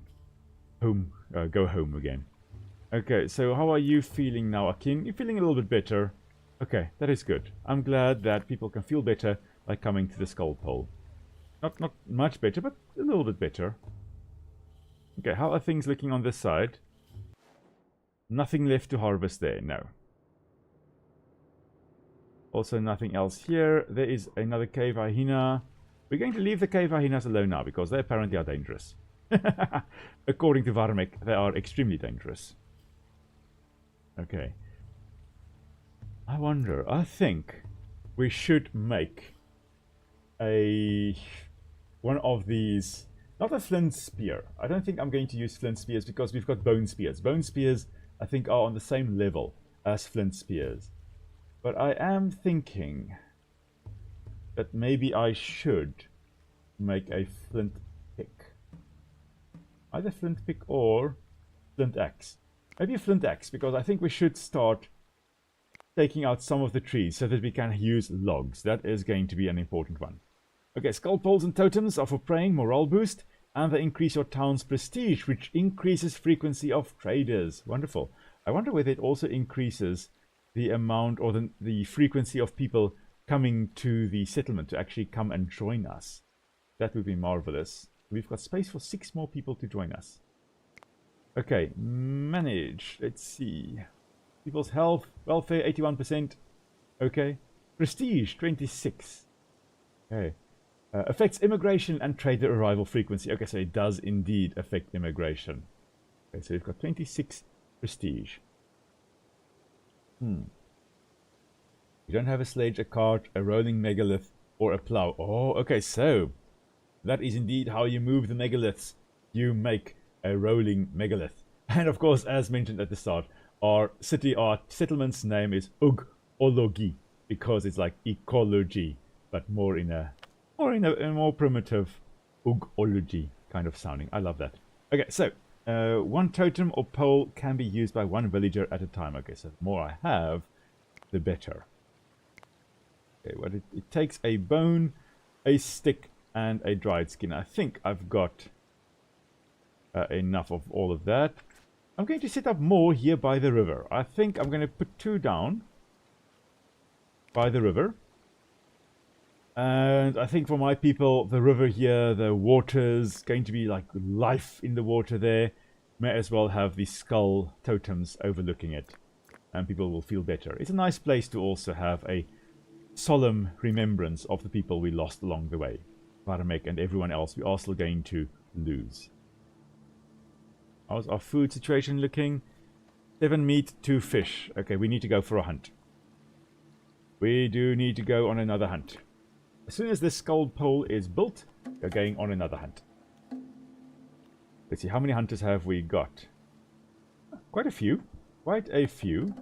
home, go home again. Okay, so how are you feeling now, Akin? You're feeling a little bit better. Okay, that is good. I'm glad that people can feel better by coming to the skull pole. Not much better, but a little bit better. Okay, how are things looking on this side? Nothing left to harvest there, no. Also nothing else here. There is another cave hyena. We're going to leave the cave hyenas alone now, because they apparently are dangerous. According to Varmek, they are extremely dangerous. Okay. I wonder, I think we should make one of these, not a flint spear. I don't think I'm going to use flint spears because we've got bone spears. Bone spears, I think, are on the same level as flint spears. But I am thinking that maybe I should make a flint pick. Either flint pick or flint axe. Maybe a flint axe, because I think we should start taking out some of the trees so that we can use logs. That is going to be an important one. Okay, skull poles and totems are for praying, morale boost, and they increase your town's prestige, which increases frequency of traders. Wonderful. I wonder whether it also increases the amount or the frequency of people coming to the settlement to actually come and join us. That would be marvelous. We've got space for 6 more people to join us. Okay, manage. Let's see. People's health, welfare, 81%. Okay. Prestige, 26. Okay. Affects immigration and trader arrival frequency. Okay, so it does indeed affect immigration. Okay, so we've got 26 prestige. You don't have a sledge, a cart, a rolling megalith, or a plow. Oh, okay, so that is indeed how you move the megaliths. You make a rolling megalith. And of course, as mentioned at the start, our settlement's name is ecology, because it's like ecology, but more in a more primitive ecology kind of sounding. I love that. Okay, so one totem or pole can be used by one villager at a time. Okay, so the more I have, the better. Okay, well, it takes a bone, a stick, and a dried skin. I think I've got enough of all of that. I'm going to set up more here by the river. I think I'm going to put 2 down by the river. And I think for my people, the river here, the water's going to be like life in the water there. May as well have the skull totems overlooking it. And people will feel better. It's a nice place to also have a solemn remembrance of the people we lost along the way. Varmek and everyone else we are still going to lose. How's our food situation looking? 7 meat, 2 fish. Okay, we need to go for a hunt. We do need to go on another hunt. As soon as this skull pole is built, we're going on another hunt. Let's see, how many hunters have we got? Quite a few. Quite a few.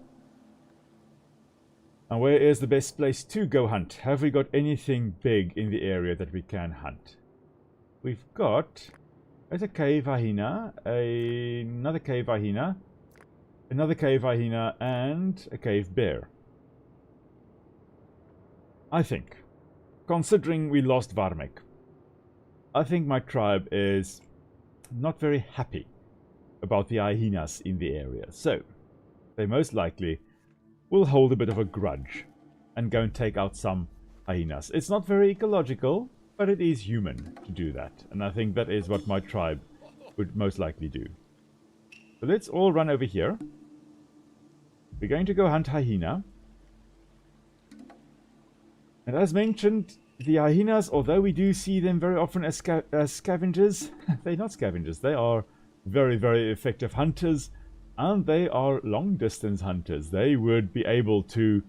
And where is the best place to go hunt? Have we got anything big in the area that we can hunt? We've got... There's a cave hyena, another cave hyena, another cave hyena, and a cave bear. I think, considering we lost Varmek, I think my tribe is not very happy about the hyenas in the area. So, they most likely will hold a bit of a grudge and go and take out some hyenas. It's not very ecological, but it is human to do that. And I think that is what my tribe would most likely do. So let's all run over here. We're going to go hunt hyena. And as mentioned, the hyenas, although we do see them very often as scavengers, they're not scavengers. They are very, very effective hunters. And they are long-distance hunters. They would be able to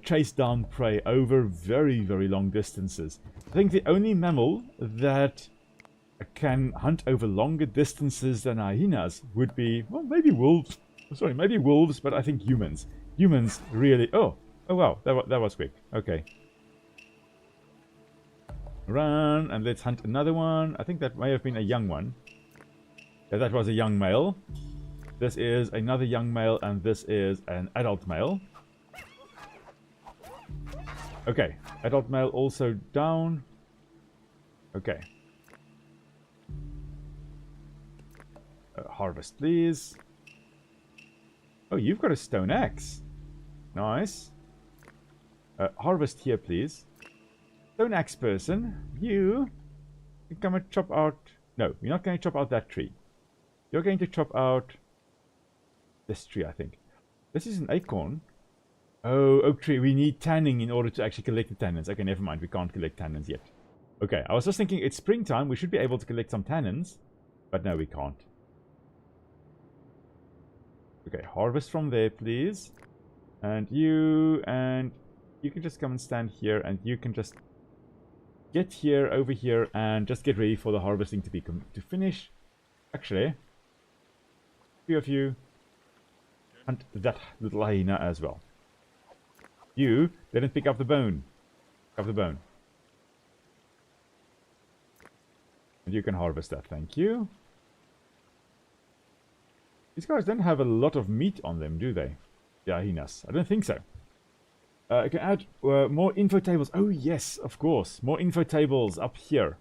chase down prey over very, very long distances. I think the only mammal that can hunt over longer distances than hyenas would be, well, maybe wolves. Sorry, maybe wolves, but I think humans. Humans really... Oh wow, that was quick. Okay. Run, and let's hunt another one. I think that may have been a young one. Yeah, that was a young male. This is another young male, and this is an adult male. Okay, adult male also down. Okay. Harvest, please. Oh, you've got a stone axe. Nice. Harvest here, please. Stone axe person, you can come and chop out... No, you're not going to chop out that tree. You're going to chop out this tree, I think. This is an acorn. Oh, oak tree. We need tanning in order to actually collect the tannins. Okay, never mind. We can't collect tannins yet. Okay, I was just thinking it's springtime. We should be able to collect some tannins. But no, we can't. Okay, harvest from there, please. And you can just come and stand here. And you can just get here, over here, and just get ready for the harvesting to finish. Actually, a few of you hunt that little hyena as well. You didn't pick up the bone. Pick up the bone. And you can harvest that, thank you. These guys don't have a lot of meat on them, do they? The hyenas. I don't think so. I can add more info tables. Oh yes, of course. More info tables up here.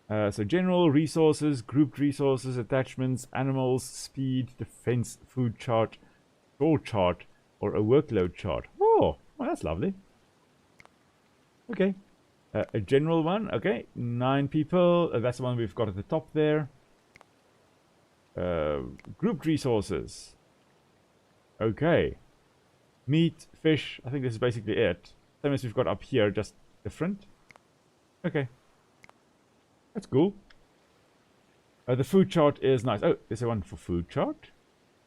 So general resources, grouped resources, attachments, animals, speed, defense, food chart, store chart, or a workload chart. Oh, well, that's lovely. Okay. A general one. Okay. 9 people. That's the one we've got at the top there. Grouped resources. Okay. Meat, fish. I think this is basically it. Same as we've got up here, just different. Okay. That's cool. The food chart is nice. Oh, there's a one for food chart.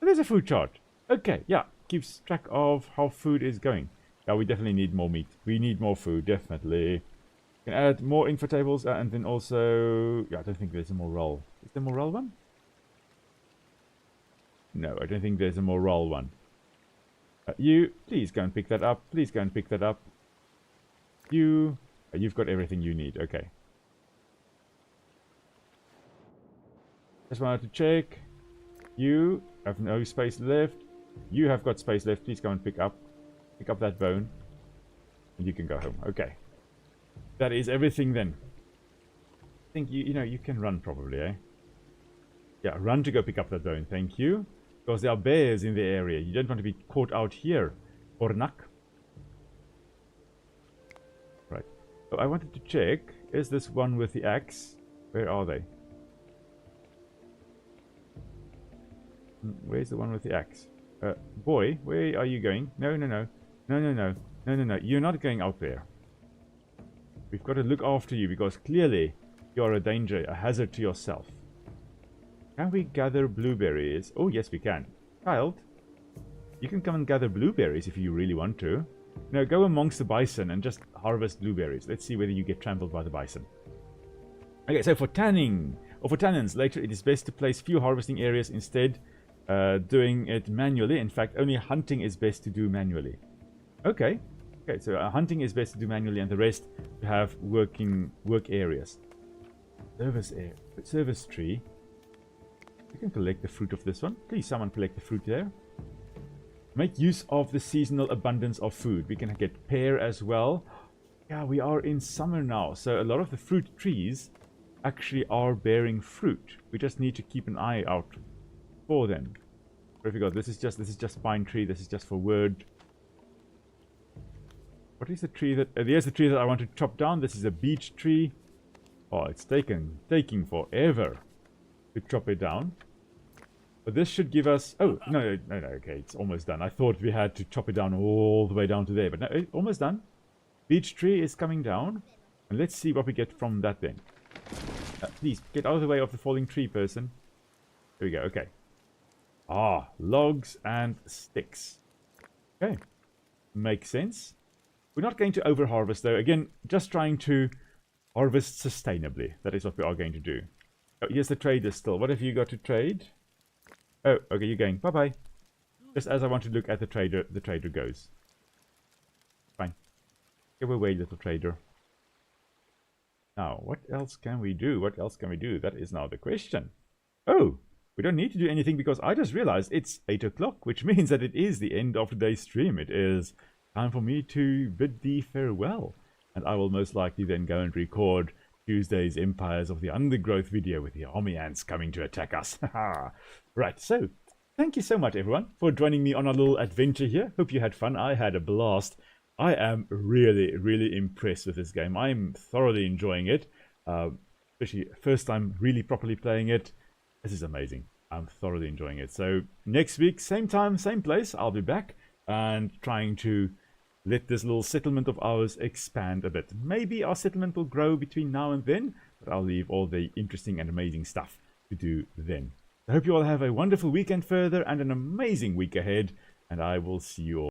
Oh, there's a food chart. Okay, yeah. Keeps track of how food is going. Yeah, we definitely need more meat. We need more food, definitely. Can add more info tables and then also... Yeah, I don't think there's a morale. Is there a morale one? No, I don't think there's a morale one. You, please go and pick that up. Please go and pick that up. You... you've got everything you need. Okay. Just wanted to check. You have no space left. You have got space left. Please go and pick up that bone. And you can go home. Okay. That is everything then. I think you can run probably, eh? Yeah, run to go pick up that bone. Thank you. Because there are bears in the area. You don't want to be caught out here. Ornak. Right. So I wanted to check. Is this one with the axe? Where are they? Where's the one with the axe? Boy, where are you going? No, no, no. No, no, no. No, no, no. You're not going out there. We've got to look after you because clearly you're a danger, a hazard to yourself. Can we gather blueberries? Oh, yes, we can. Child, you can come and gather blueberries if you really want to. No, go amongst the bison and just harvest blueberries. Let's see whether you get trampled by the bison. Okay, so for tanning, or for tannins, later it is best to place few harvesting areas instead, doing it manually. In fact, only hunting is best to do manually. Okay. Okay, so hunting is best to do manually and the rest to have work areas. Service tree. You can collect the fruit of this one. Please, someone collect the fruit there. Make use of the seasonal abundance of food. We can get pear as well. Yeah, we are in summer now, so a lot of the fruit trees actually are bearing fruit. We just need to keep an eye out for them. What have we got? This is just pine tree. This is just for wood. What is the tree that... there's the tree that I want to chop down. This is a beech tree. Oh, it's taking forever to chop it down. But this should give us... Oh, no, okay, it's almost done. I thought we had to chop it down all the way down to there. But no, almost done. Beech tree is coming down. And let's see what we get from that then. Please, get out of the way of the falling tree, person. There we go, okay. Ah, logs and sticks. Okay. Makes sense. We're not going to over-harvest though. Again, just trying to harvest sustainably. That is what we are going to do. Oh, here's the trader still. What have you got to trade? Oh, okay, you're going. Bye-bye. Just as I want to look at the trader goes. Fine. Go away, little trader. Now, what else can we do? What else can we do? That is now the question. Oh, we don't need to do anything because I just realized it's 8 o'clock, which means that it is the end of today's stream. It is time for me to bid thee farewell. And I will most likely then go and record Tuesday's Empires of the Undergrowth video with the army ants coming to attack us. Right, so thank you so much everyone for joining me on our little adventure here. Hope you had fun. I had a blast. I am really, really impressed with this game. I'm thoroughly enjoying it. Especially first time really properly playing it. This is amazing. I'm thoroughly enjoying it. So next week, same time, same place, I'll be back and trying to let this little settlement of ours expand a bit. Maybe our settlement will grow between now and then, but I'll leave all the interesting and amazing stuff to do then. I hope you all have a wonderful weekend further and an amazing week ahead, and I will see you all